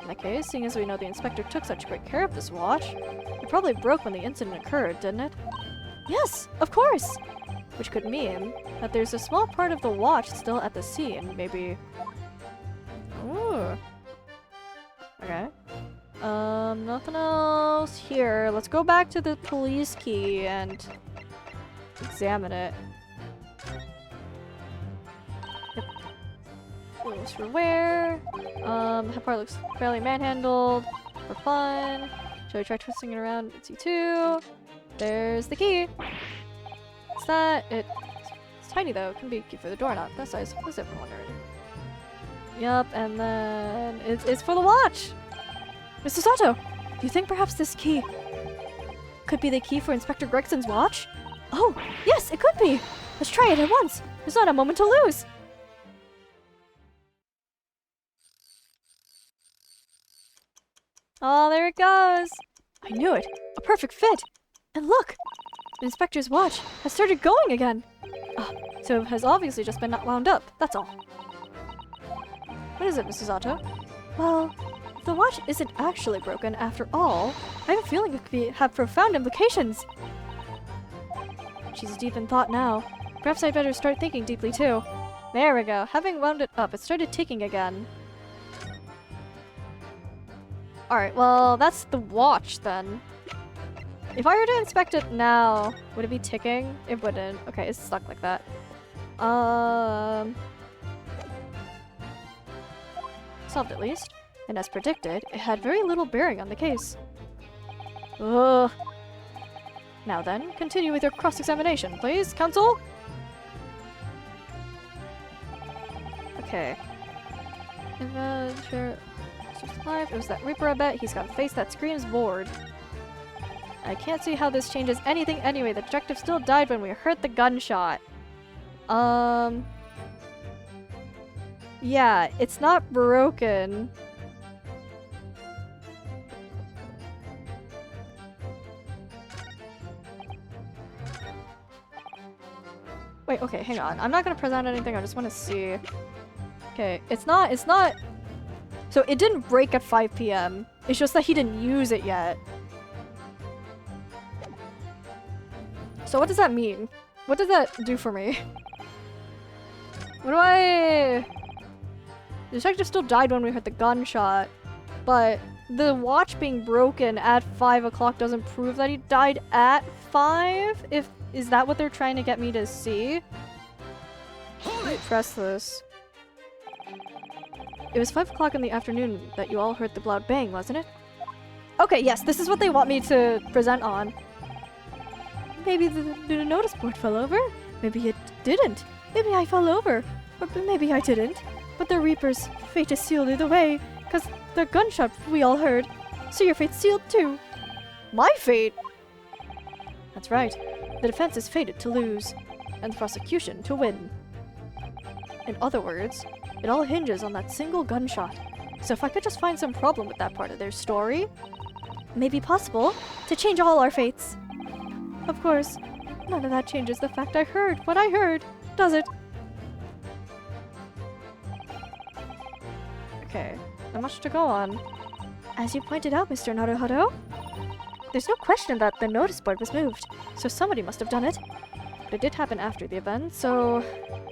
In that case, seeing as we know the inspector took such great care of this watch, it probably broke when the incident occurred, didn't it? Yes, of course! Which could mean that there's a small part of the watch still at the scene, maybe... Ooh. Okay. Nothing else here. Let's go back to the police key and examine it. Yep. Rules for wear. That part looks fairly manhandled. For fun. Shall we try twisting it around? It's E2. There's the key. What's that? It's tiny though. It can be a key for the door, not that size. What's it for wondering? Yup, and then it's for the watch! Mr. Sato, do you think perhaps this key could be the key for Inspector Gregson's watch? Oh, yes, it could be! Let's try it at once! There's not a moment to lose! Oh, there it goes! I knew it! A perfect fit! And look! The inspector's watch has started going again! So it has obviously just been not wound up, that's all. What is it, Mrs. Otto? Well, If the watch isn't actually broken after all, I have a feeling it could have profound implications. She's deep in thought now. Perhaps I'd better start thinking deeply too. There we go. Having wound it up, it started ticking again. Alright, well, that's the watch then. If I were to inspect it now, would it be ticking? It wouldn't. Okay, it's stuck like that. Solved at least. And as predicted, it had very little bearing on the case. Ugh. Now then, continue with your cross-examination, please, counsel? Okay. Sure. Live. It was that Reaper, I bet. He's got a face that screams bored. I can't see how this changes anything anyway. The detective still died when we heard the gunshot. Yeah, it's not broken. Wait, okay, hang on. I'm not gonna present anything, I just wanna see. Okay, it's not... So it didn't break at 5 p.m. It's just that he didn't use it yet. So what does that mean? What does that do for me? What do I... The detective still died when we heard the gunshot, but the watch being broken at 5 o'clock doesn't prove that he died at 5? Is that what they're trying to get me to see? Let me press this. It was 5 o'clock in the afternoon that you all heard the loud bang, wasn't it? Okay, yes, this is what they want me to present on. Maybe the notice board fell over. Maybe it didn't. Maybe I fell over. Or maybe I didn't. But the Reaper's fate is sealed either way, because the gunshot we all heard. So your fate's sealed too. My fate? That's right. The defense is fated to lose, and the prosecution to win. In other words, it all hinges on that single gunshot. So if I could just find some problem with that part of their story, it may be possible to change all our fates. Of course, none of that changes the fact I heard what I heard, does it? Okay, not much to go on. As you pointed out, Mr. Naruhodo, there's no question that the notice board was moved, so somebody must have done it. But it did happen after the event, so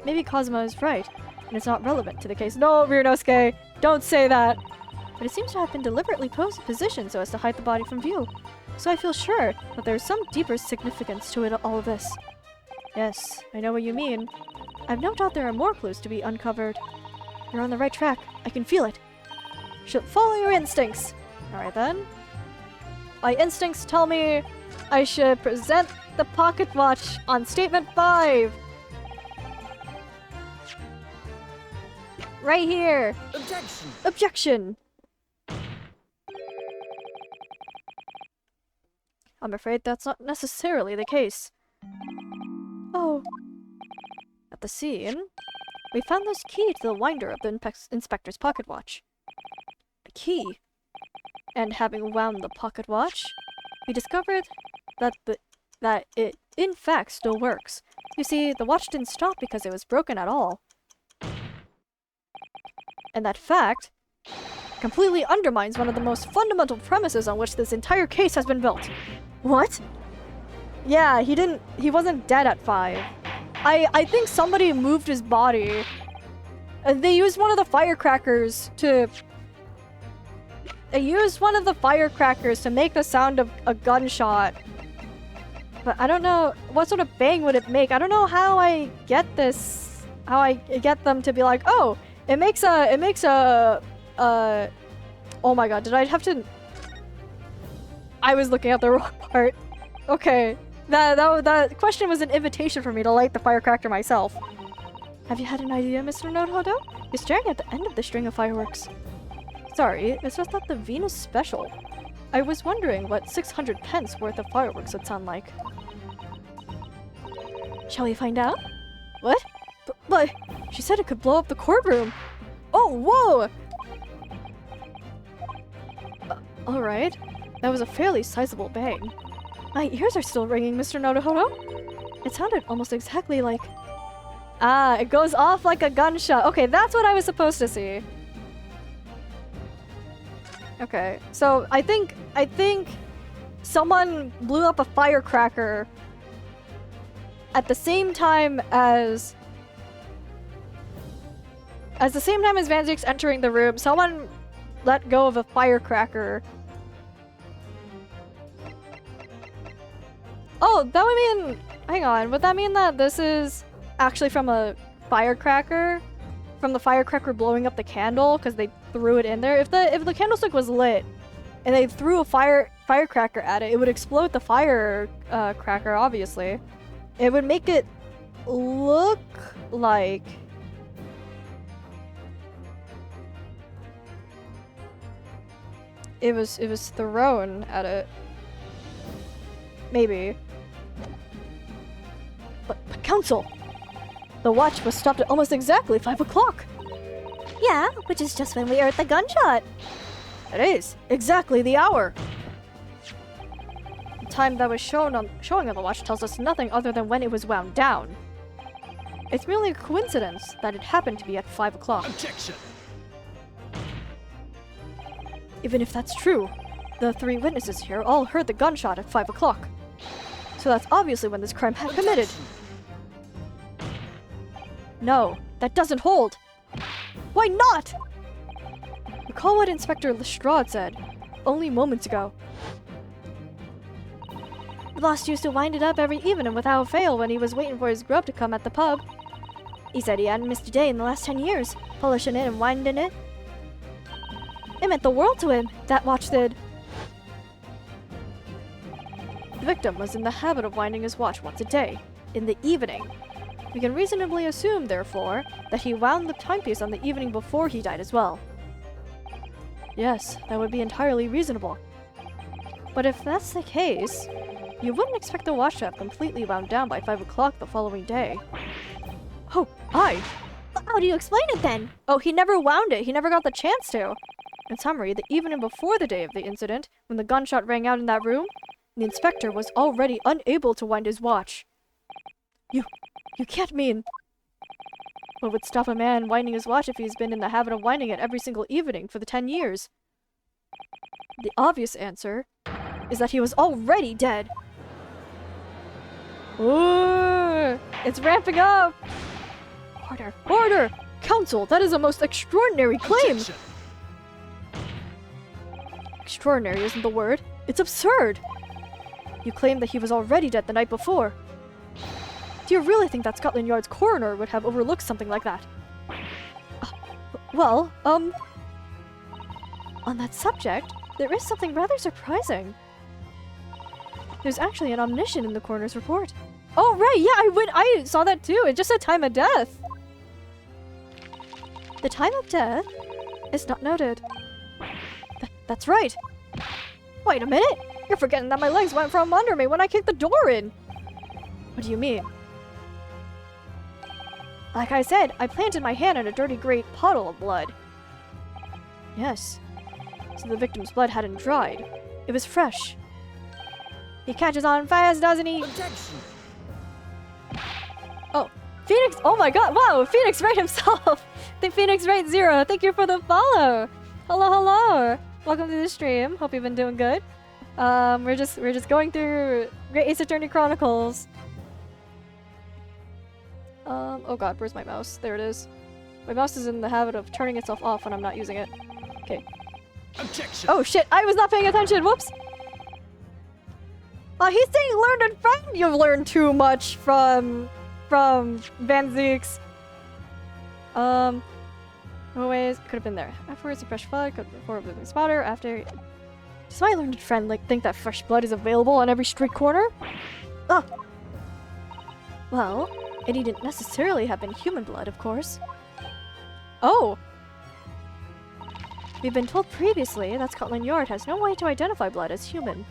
maybe Cosmo is right, and it's not relevant to the case. No, Ryunosuke, don't say that! But it seems to have been deliberately positioned so as to hide the body from view. So I feel sure that there's some deeper significance to all of this. Yes, I know what you mean. I've no doubt there are more clues to be uncovered. You're on the right track. I can feel it. Should follow your instincts. Alright then. My instincts tell me I should present the pocket watch on statement 5. Right here. Objection! Objection! I'm afraid that's not necessarily the case. Oh. At the scene, we found this key to the winder of the inspector's pocket watch. A key. And having wound the pocket watch, we discovered that it in fact still works. You see, the watch didn't stop because it was broken at all. And that fact completely undermines one of the most fundamental premises on which this entire case has been built. What? Yeah, he wasn't dead at 5. I think somebody moved his body. They used one of the firecrackers to... They used one of the firecrackers to make the sound of a gunshot. But I don't know, what sort of bang would it make? I don't know how I get this, how I get them to be like, oh, it makes a, oh my god, did I have to... I was looking at the wrong part. Okay. That question was an invitation for me to light the firecracker myself. Have you had an idea, Mr. Naruhodo? You're staring at the end of the string of fireworks. Sorry, it's just that the Venus special. I was wondering what 600 pence worth of fireworks would sound like. Shall we find out? What? But she said it could blow up the courtroom. Oh, whoa! Alright. That was a fairly sizable bang. My ears are still ringing, Mr. Naruhodo. It sounded almost exactly like... Ah, it goes off like a gunshot. Okay, that's what I was supposed to see. Okay, so I think someone blew up a firecracker at the same time as Van Ziek's entering the room. Someone let go of a firecracker. Oh, that would mean... Hang on, would that mean that this is actually from a firecracker? From the firecracker blowing up the candle because they threw it in there? If the candlestick was lit and they threw a firecracker at it, it would explode the firecracker, obviously. It would make it look like... It was thrown at it. Maybe. But Council! The watch was stopped at almost exactly 5 o'clock! Yeah, which is just when we heard the gunshot. It is! Exactly the hour! The time that was showing on the watch tells us nothing other than when it was wound down. It's merely a coincidence that it happened to be at 5 o'clock. Objection! Even if that's true, the 3 witnesses here all heard the gunshot at 5 o'clock. So that's obviously when this crime had committed. No, that doesn't hold. Why not? Recall what Inspector Lestrade said only moments ago. The boss used to wind it up every evening without fail when he was waiting for his grub to come at the pub. He said he hadn't missed a day in the last 10 years, polishing it and winding it. It meant the world to him, that watch did. The victim was in the habit of winding his watch once a day, in the evening. We can reasonably assume, therefore, that he wound the timepiece on the evening before he died as well. Yes, that would be entirely reasonable. But if that's the case, you wouldn't expect the watch to have completely wound down by 5 o'clock the following day. Oh, How do you explain it then? Oh, he never wound it. He never got the chance to. In summary, the evening before the day of the incident, when the gunshot rang out in that room, the inspector was already unable to wind his watch. You can't mean... What would stop a man winding his watch if he's been in the habit of winding it every single evening for the 10 years? The obvious answer is that he was already dead. Ooh, it's ramping up! Order! Council, that is a most extraordinary claim! Objection! Extraordinary isn't the word. It's absurd! You claim that he was already dead the night before. Do you really think that Scotland Yard's coroner would have overlooked something like that? Well, on that subject, there is something rather surprising. There's actually an omission in the coroner's report. Oh, right, yeah, I saw that too. It just said time of death. The time of death is not noted. That's right. Wait a minute. You're forgetting that my legs went from under me when I kicked the door in. What do you mean? Like I said, I planted my hand in a dirty gray puddle of blood. Yes. So the victim's blood hadn't dried. It was fresh. He catches on fast, doesn't he? Objection! Oh, Phoenix! Oh my god! Wow, Phoenix Wright himself! The Phoenix Wright Zero, thank you for the follow! Hello! Welcome to the stream. Hope you've been doing good. We're just going through Great Ace Attorney Chronicles. Oh god, where's my mouse? There it is. My mouse is in the habit of turning itself off when I'm not using it. Okay. Objection! Oh shit, I was not paying attention, whoops! He's saying learned and friend! You've learned too much from Van Ziek's. Always could have been there. Afterwards, a fresh blood could before a moving spotter. After, does my learned friend think that fresh blood is available on every street corner? Oh, well, it needn't necessarily have been human blood, of course. Oh, we've been told previously that Scotland Yard has no way to identify blood as human.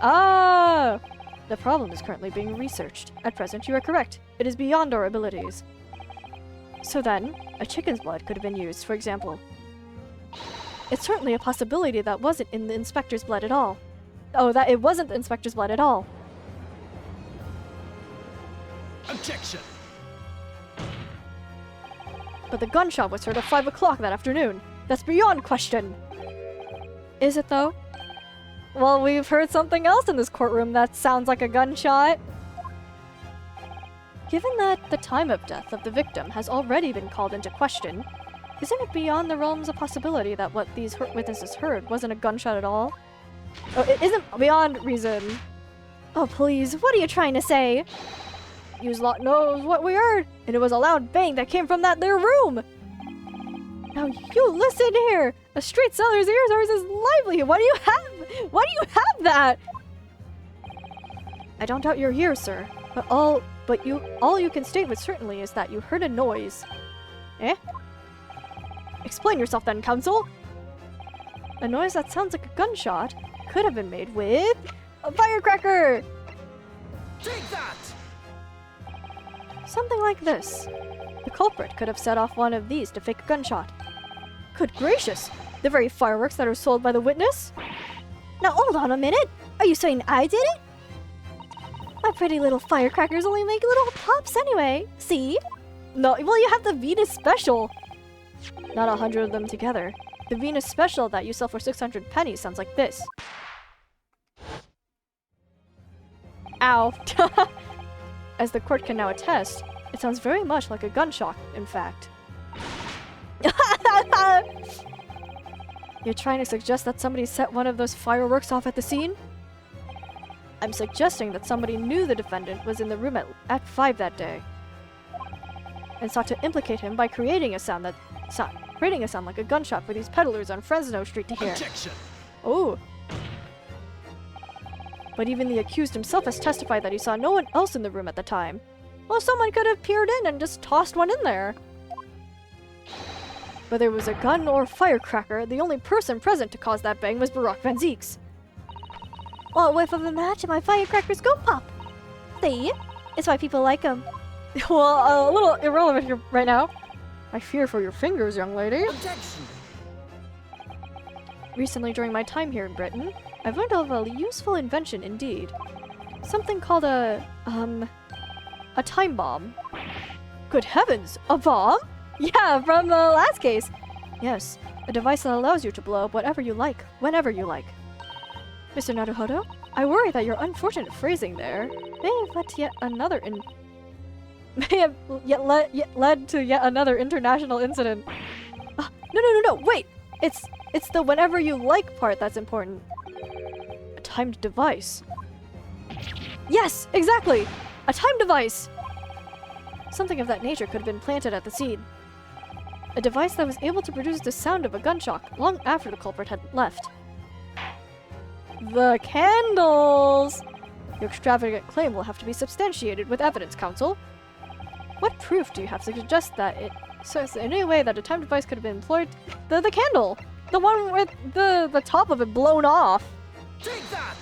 Ah, the problem is currently being researched. At present, you are correct. It is beyond our abilities. So then, a chicken's blood could have been used, for example. It's certainly a possibility that wasn't in the inspector's blood at all. Oh, that it wasn't the inspector's blood at all. Objection! But the gunshot was heard at 5 o'clock that afternoon. That's beyond question. Is it though? Well, we've heard something else in this courtroom that sounds like a gunshot. Given that the time of death of the victim has already been called into question, isn't it beyond the realms of possibility that what these witnesses heard wasn't a gunshot at all? Oh, it isn't beyond reason. Oh please, what are you trying to say? Yous lot knows what we heard, and it was a loud bang that came from that there room. Now you listen here! A street seller's ears are his livelihood. Why do you have? Why do you have that? I don't doubt your ears, sir, but all you can state with certainty is that you heard a noise. Eh? Explain yourself then, counsel. A noise that sounds like a gunshot could have been made with a firecracker. Take that! Something like this. The culprit could have set off one of these to fake a gunshot. Good gracious! The very fireworks that are sold by the witness? Now hold on a minute! Are you saying I did it? My pretty little firecrackers only make little pops anyway. See? No, well, you have the Venus Special. Not 100 of them together. The Venus Special that you sell for 600 pennies sounds like this. Ow. As the court can now attest, it sounds very much like a gunshot, in fact. You're trying to suggest that somebody set one of those fireworks off at the scene? I'm suggesting that somebody knew the defendant was in the room at 5 that day and sought to implicate him by creating a sound like a gunshot for these peddlers on Fresno Street to hear. Objection! Oh. But even the accused himself has testified that he saw no one else in the room at the time. Well, someone could have peered in and just tossed one in there. Whether it was a gun or firecracker, the only person present to cause that bang was Barack Van Zeeks. Well, a whiff of a match and my firecrackers go pop. See? It's why people like them. Well, a little irrelevant here right now. I fear for your fingers, young lady. Objection! Recently, during my time here in Britain, I've learned of a useful invention indeed. Something called a time bomb. Good heavens, a bomb? Yeah, from the last case. Yes, a device that allows you to blow up whatever you like, whenever you like. Mr. Naruhodo, I worry that your unfortunate phrasing there may have led to yet another international incident. No, wait! It's the whenever you like part that's important. A timed device. Yes, exactly! A timed device! Something of that nature could have been planted at the scene. A device that was able to produce the sound of a gunshot long after the culprit had left. The candles! Your extravagant claim will have to be substantiated with evidence, counsel. What proof do you have to suggest that it says in any way that a time device could have been employed? The candle! The one with the top of it blown off! Take that!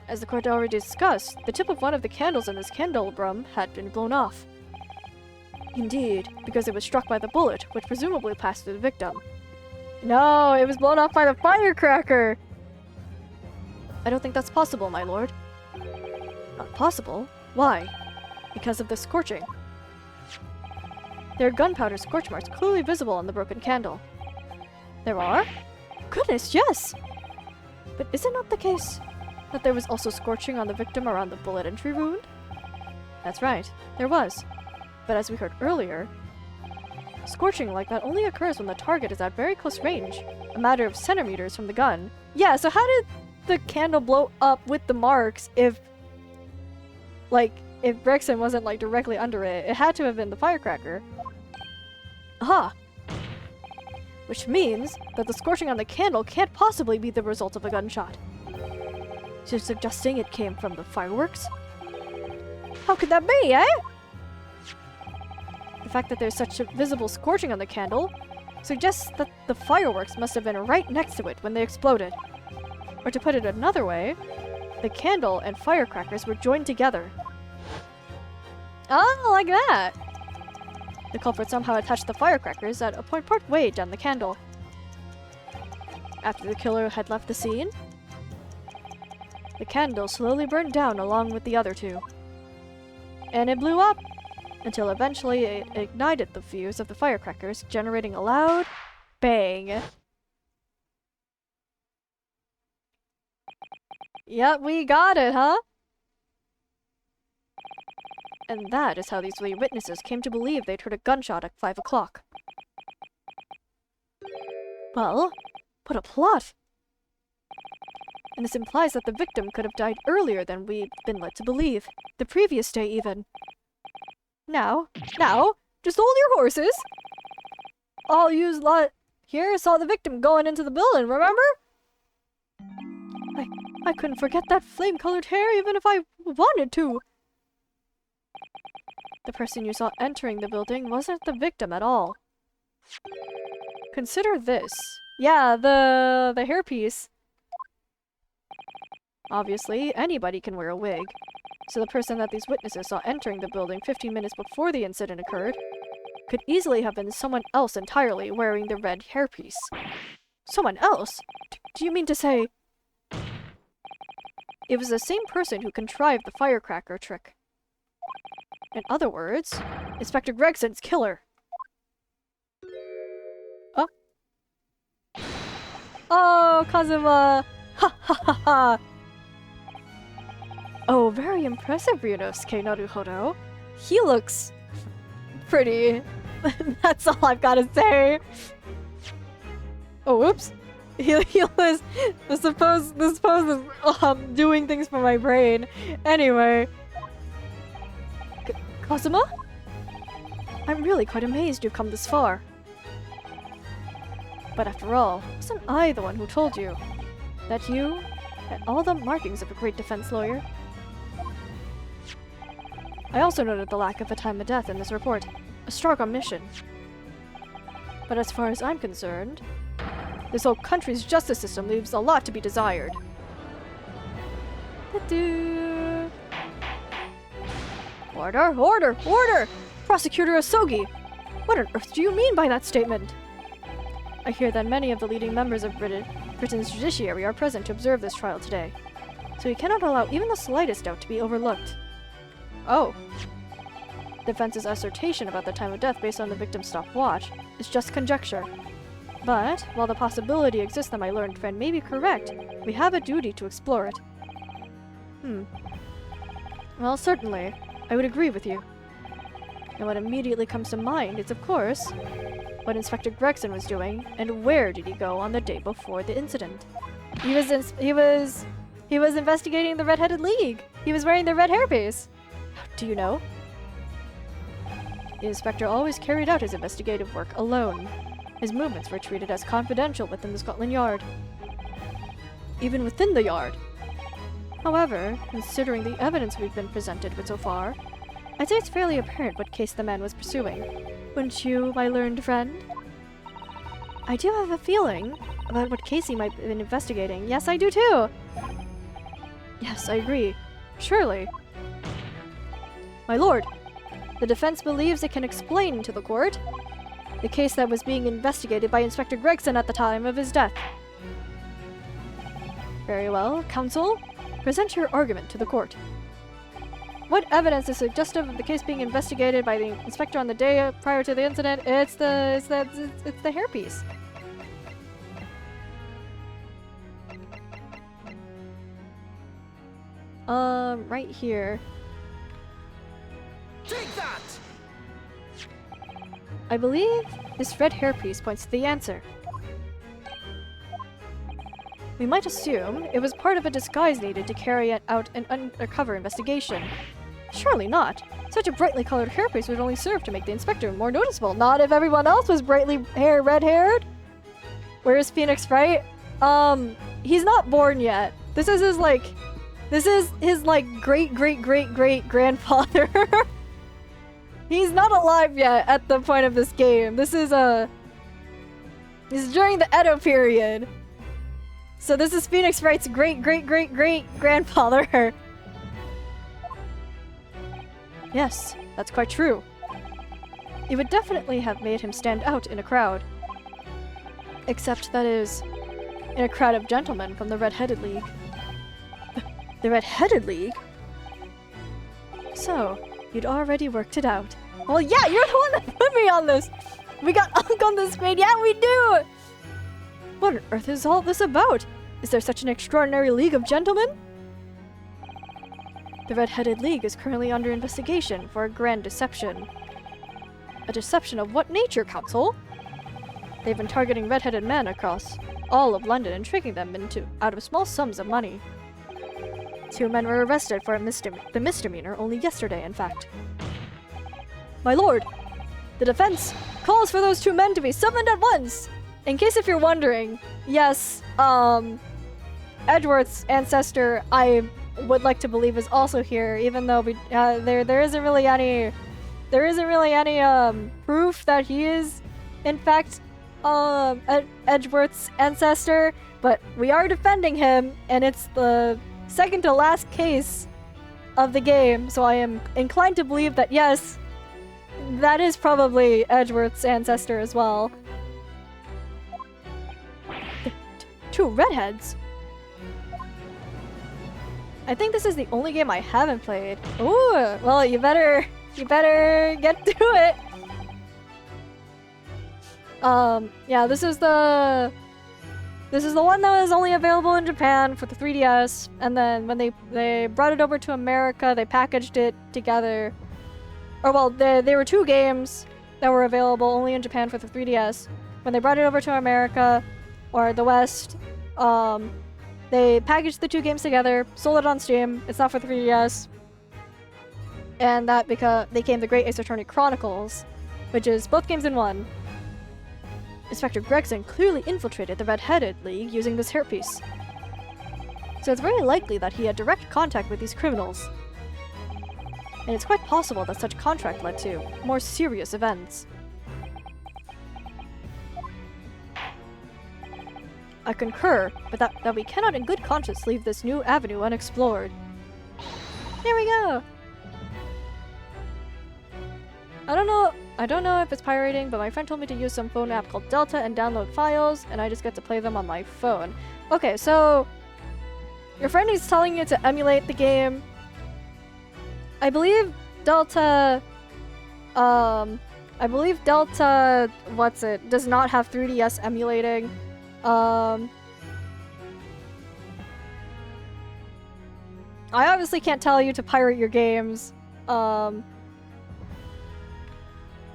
As the court already discussed, the tip of one of the candles in this candelabrum had been blown off. Indeed, because it was struck by the bullet, which presumably passed through the victim. No, it was blown off by the firecracker! I don't think that's possible, my lord. Not possible? Why? Because of the scorching. There are gunpowder scorch marks clearly visible on the broken candle. There are? Goodness, yes! But is it not the case that there was also scorching on the victim around the bullet entry wound? That's right, there was. But as we heard earlier, scorching like that only occurs when the target is at very close range, a matter of centimeters from the gun. Yeah, so how did the candle blow up with the marks if Brexton wasn't, directly under it? It had to have been the firecracker. Aha! Which means that the scorching on the candle can't possibly be the result of a gunshot. So you're suggesting it came from the fireworks? How could that be, eh? The fact that there's such a visible scorching on the candle suggests that the fireworks must have been right next to it when they exploded. Or to put it another way, the candle and firecrackers were joined together. Oh, like that! The culprit somehow attached the firecrackers at a point part way down the candle. After the killer had left the scene, the candle slowly burned down along with the other two. And it blew up, until eventually it ignited the fuse of the firecrackers, generating a loud bang. Yep, we got it, huh? And that is how these three witnesses came to believe they'd heard a gunshot at 5 o'clock. Well, what a plot! And this implies that the victim could have died earlier than we've been led to believe. The previous day, even. Now, just hold your horses! All you lot here saw the victim going into the building, remember? I couldn't forget that flame-colored hair even if I wanted to. The person you saw entering the building wasn't the victim at all. Consider this. Yeah, the hairpiece. Obviously, anybody can wear a wig. So the person that these witnesses saw entering the building 15 minutes before the incident occurred could easily have been someone else entirely wearing the red hairpiece. Someone else? Do you mean to say... It was the same person who contrived the firecracker trick. In other words, Inspector Gregson's killer. Oh. Oh, Kazuma! Ha ha ha ha! Oh, very impressive, Ryunosuke Naruhodo. He looks... pretty. That's all I've gotta say. Oh, whoops. He was... The suppose is doing things for my brain. Anyway. Kazuma? I'm really quite amazed you've come this far. But after all, wasn't I the one who told you that you had all the markings of a great defense lawyer? I also noted the lack of a time of death in this report. A strong omission. But as far as I'm concerned, this whole country's justice system leaves a lot to be desired. Order, order, order! Prosecutor Asogi! What on earth do you mean by that statement? I hear that many of the leading members of Britain's judiciary are present to observe this trial today, so we cannot allow even the slightest doubt to be overlooked. Oh. The defense's assertion about the time of death based on the victim's stopwatch is just conjecture. But, while the possibility exists that my learned friend may be correct, we have a duty to explore it. Well, certainly. I would agree with you. And what immediately comes to mind is, of course, what Inspector Gregson was doing, and where did he go on the day before the incident? He was investigating the Red-Headed League. He was wearing the red hairpiece. Do you know? The inspector always carried out his investigative work alone. His movements were treated as confidential within the Scotland Yard. Even within the Yard. However, considering the evidence we've been presented with so far, I'd say it's fairly apparent what case the man was pursuing. Wouldn't you, my learned friend? I do have a feeling about what case he might have been investigating. Yes, I do too! Yes, I agree. Surely. My lord, the defense believes it can explain to the court the case that was being investigated by Inspector Gregson at the time of his death. Very well, counsel. Present your argument to the court. What evidence is suggestive of the case being investigated by the inspector on the day prior to the incident? It's the hairpiece. Right here. Take that! I believe this red hairpiece points to the answer. We might assume it was part of a disguise needed to carry out an undercover investigation. Surely not. Such a brightly colored hairpiece would only serve to make the inspector more noticeable. Not if everyone else was brightly red-haired. Where's Phoenix Wright? He's not born yet. This is his great-great-great-great-great-grandfather. He's not alive yet at the point of this game. This is during the Edo period. So this is Phoenix Wright's great-great-great-great-grandfather. Yes, that's quite true. It would definitely have made him stand out in a crowd. Except, that is, in a crowd of gentlemen from the Red-Headed League. The Red-Headed League? So, you'd already worked it out. Well, yeah, you're the one that put me on this! We got Unk on the screen, yeah, we do! What on earth is all this about? Is there such an extraordinary league of gentlemen? The Red-Headed League is currently under investigation for a grand deception. A deception of what nature, Council? They've been targeting red-headed men across all of London and tricking them out of small sums of money. 2 men were arrested for the misdemeanor only yesterday, in fact. My lord, the defense calls for those 2 men to be summoned at once! In case if you're wondering, yes, Edgeworth's ancestor, I would like to believe, is also here, even though there isn't really any proof that he is, in fact, Edgeworth's ancestor, but we are defending him, and it's the second to last case of the game, so I am inclined to believe that yes, that is probably Edgeworth's ancestor as well. 2 redheads? I think this is the only game I haven't played. Ooh, well, you better get to it. Yeah, this is the one that was only available in Japan for the 3DS, and then when they brought it over to America, they packaged it together. Or well, there were 2 games that were available only in Japan for the 3DS. When they brought it over to America, or the West, they packaged the 2 games together, sold it on Steam. It's not for the 3DS. And that became the Great Ace Attorney Chronicles, which is both games in one. Inspector Gregson clearly infiltrated the Red-Headed League using this hairpiece. So it's very likely that he had direct contact with these criminals. And it's quite possible that such contact led to more serious events. I concur, but that we cannot in good conscience leave this new avenue unexplored. There we go! I don't know if it's pirating, but my friend told me to use some phone app called Delta and download files, and I just get to play them on my phone. Okay, so your friend is telling you to emulate the game. I believe Delta, does not have 3DS emulating. I obviously can't tell you to pirate your games.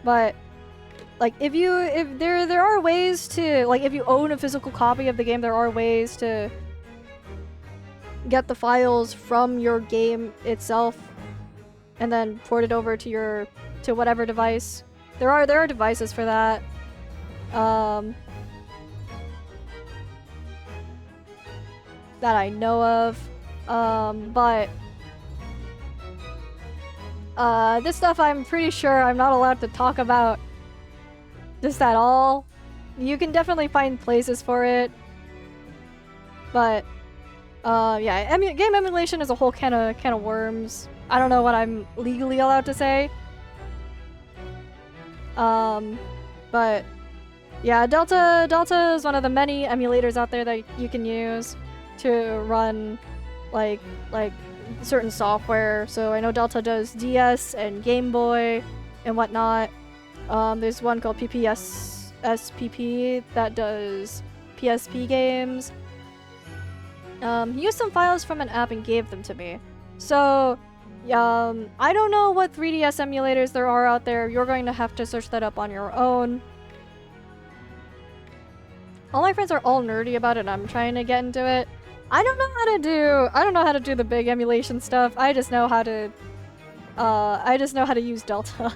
But like if there are ways to, like, if you own a physical copy of the game, there are ways to get the files from your game itself and then port it over to whatever device. There are devices for that. That I know of. But this stuff I'm pretty sure I'm not allowed to talk about just at all. You can definitely find places for it. But yeah, game emulation is a whole can of worms. I don't know what I'm legally allowed to say. But yeah, Delta is one of the many emulators out there that you can use to run like certain software. So I know Delta does DS and Game Boy and whatnot. There's one called PPSSPP that does PSP games. He used some files from an app and gave them to me. So I don't know what 3DS emulators there are out there. You're going to have to search that up on your own. All my friends are all nerdy about it and I'm trying to get into it. I don't know how to do the big emulation stuff. I just know how to use Delta.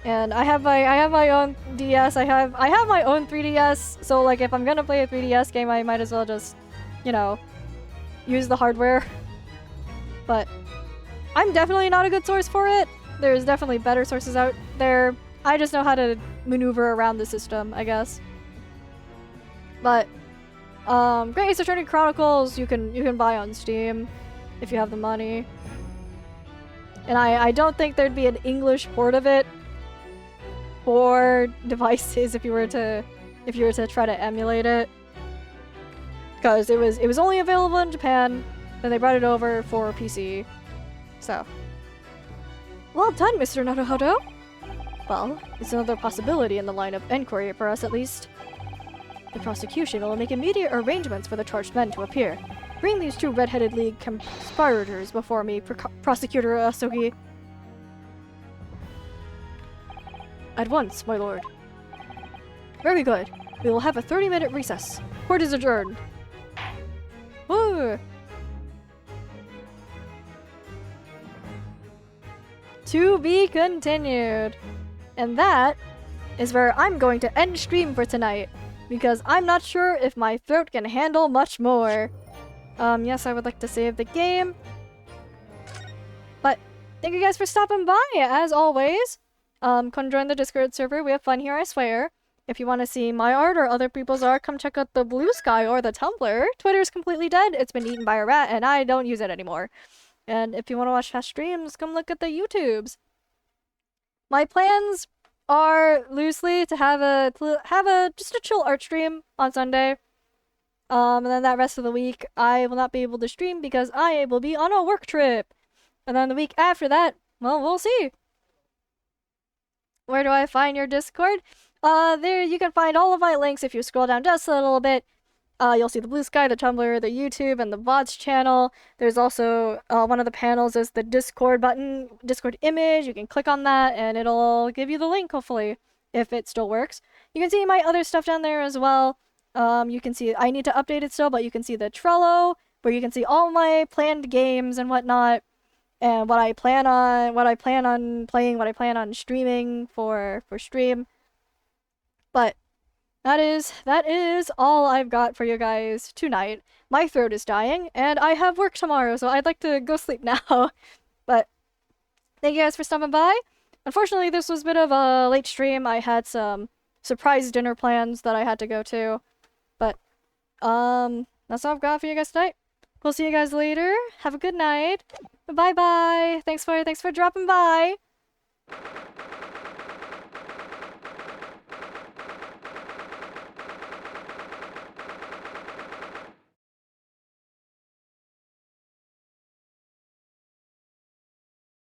And I have my own DS. I have my own 3DS. So like if I'm gonna play a 3DS game, I might as well just, you know, use the hardware. But I'm definitely not a good source for it. There's definitely better sources out there. I just know how to maneuver around the system, I guess. But Great Ace Attorney Chronicles you can buy on Steam if you have the money. And I don't think there'd be an English port of it for devices if you were to try to emulate it. Because it was only available in Japan, then they brought it over for PC. So well done, Mr. Naruhodo. Well, it's another possibility in the line of inquiry for us at least. The prosecution will make immediate arrangements for the charged men to appear. Bring these two Red-Headed League conspirators before me, Prosecutor Asogi. At once, my lord. Very good. We will have a 30-minute recess. Court is adjourned. Ooh. To be continued. And that is where I'm going to end stream for tonight, because I'm not sure if my throat can handle much more. Yes, I would like to save the game. But thank you guys for stopping by, as always. Come join the Discord server. We have fun here, I swear. If you want to see my art or other people's art, come check out the Blue Sky or the Tumblr. Twitter's completely dead. It's been eaten by a rat, and I don't use it anymore. And if you want to watch past streams, come look at the YouTubes. My plans are loosely to have just a chill art stream on Sunday. And then that rest of the week, I will not be able to stream because I will be on a work trip. And then the week after that, well, we'll see. Where do I find your Discord? There you can find all of my links if you scroll down just a little bit. You'll see the Blue Sky, the Tumblr, the YouTube, and the VODs channel. There's also, one of the panels is the Discord button, Discord image. You can click on that, and it'll give you the link, hopefully, if it still works. You can see my other stuff down there as well. You can see, I need to update it still, but you can see the Trello, where you can see all my planned games and whatnot, and what I plan on playing, what I plan on streaming for stream. But that is all I've got for you guys tonight. My throat is dying, and I have work tomorrow, so I'd like to go sleep now. But thank you guys for stopping by. Unfortunately, this was a bit of a late stream. I had some surprise dinner plans that I had to go to. But, that's all I've got for you guys tonight. We'll see you guys later. Have a good night. Bye-bye. Thanks for dropping by.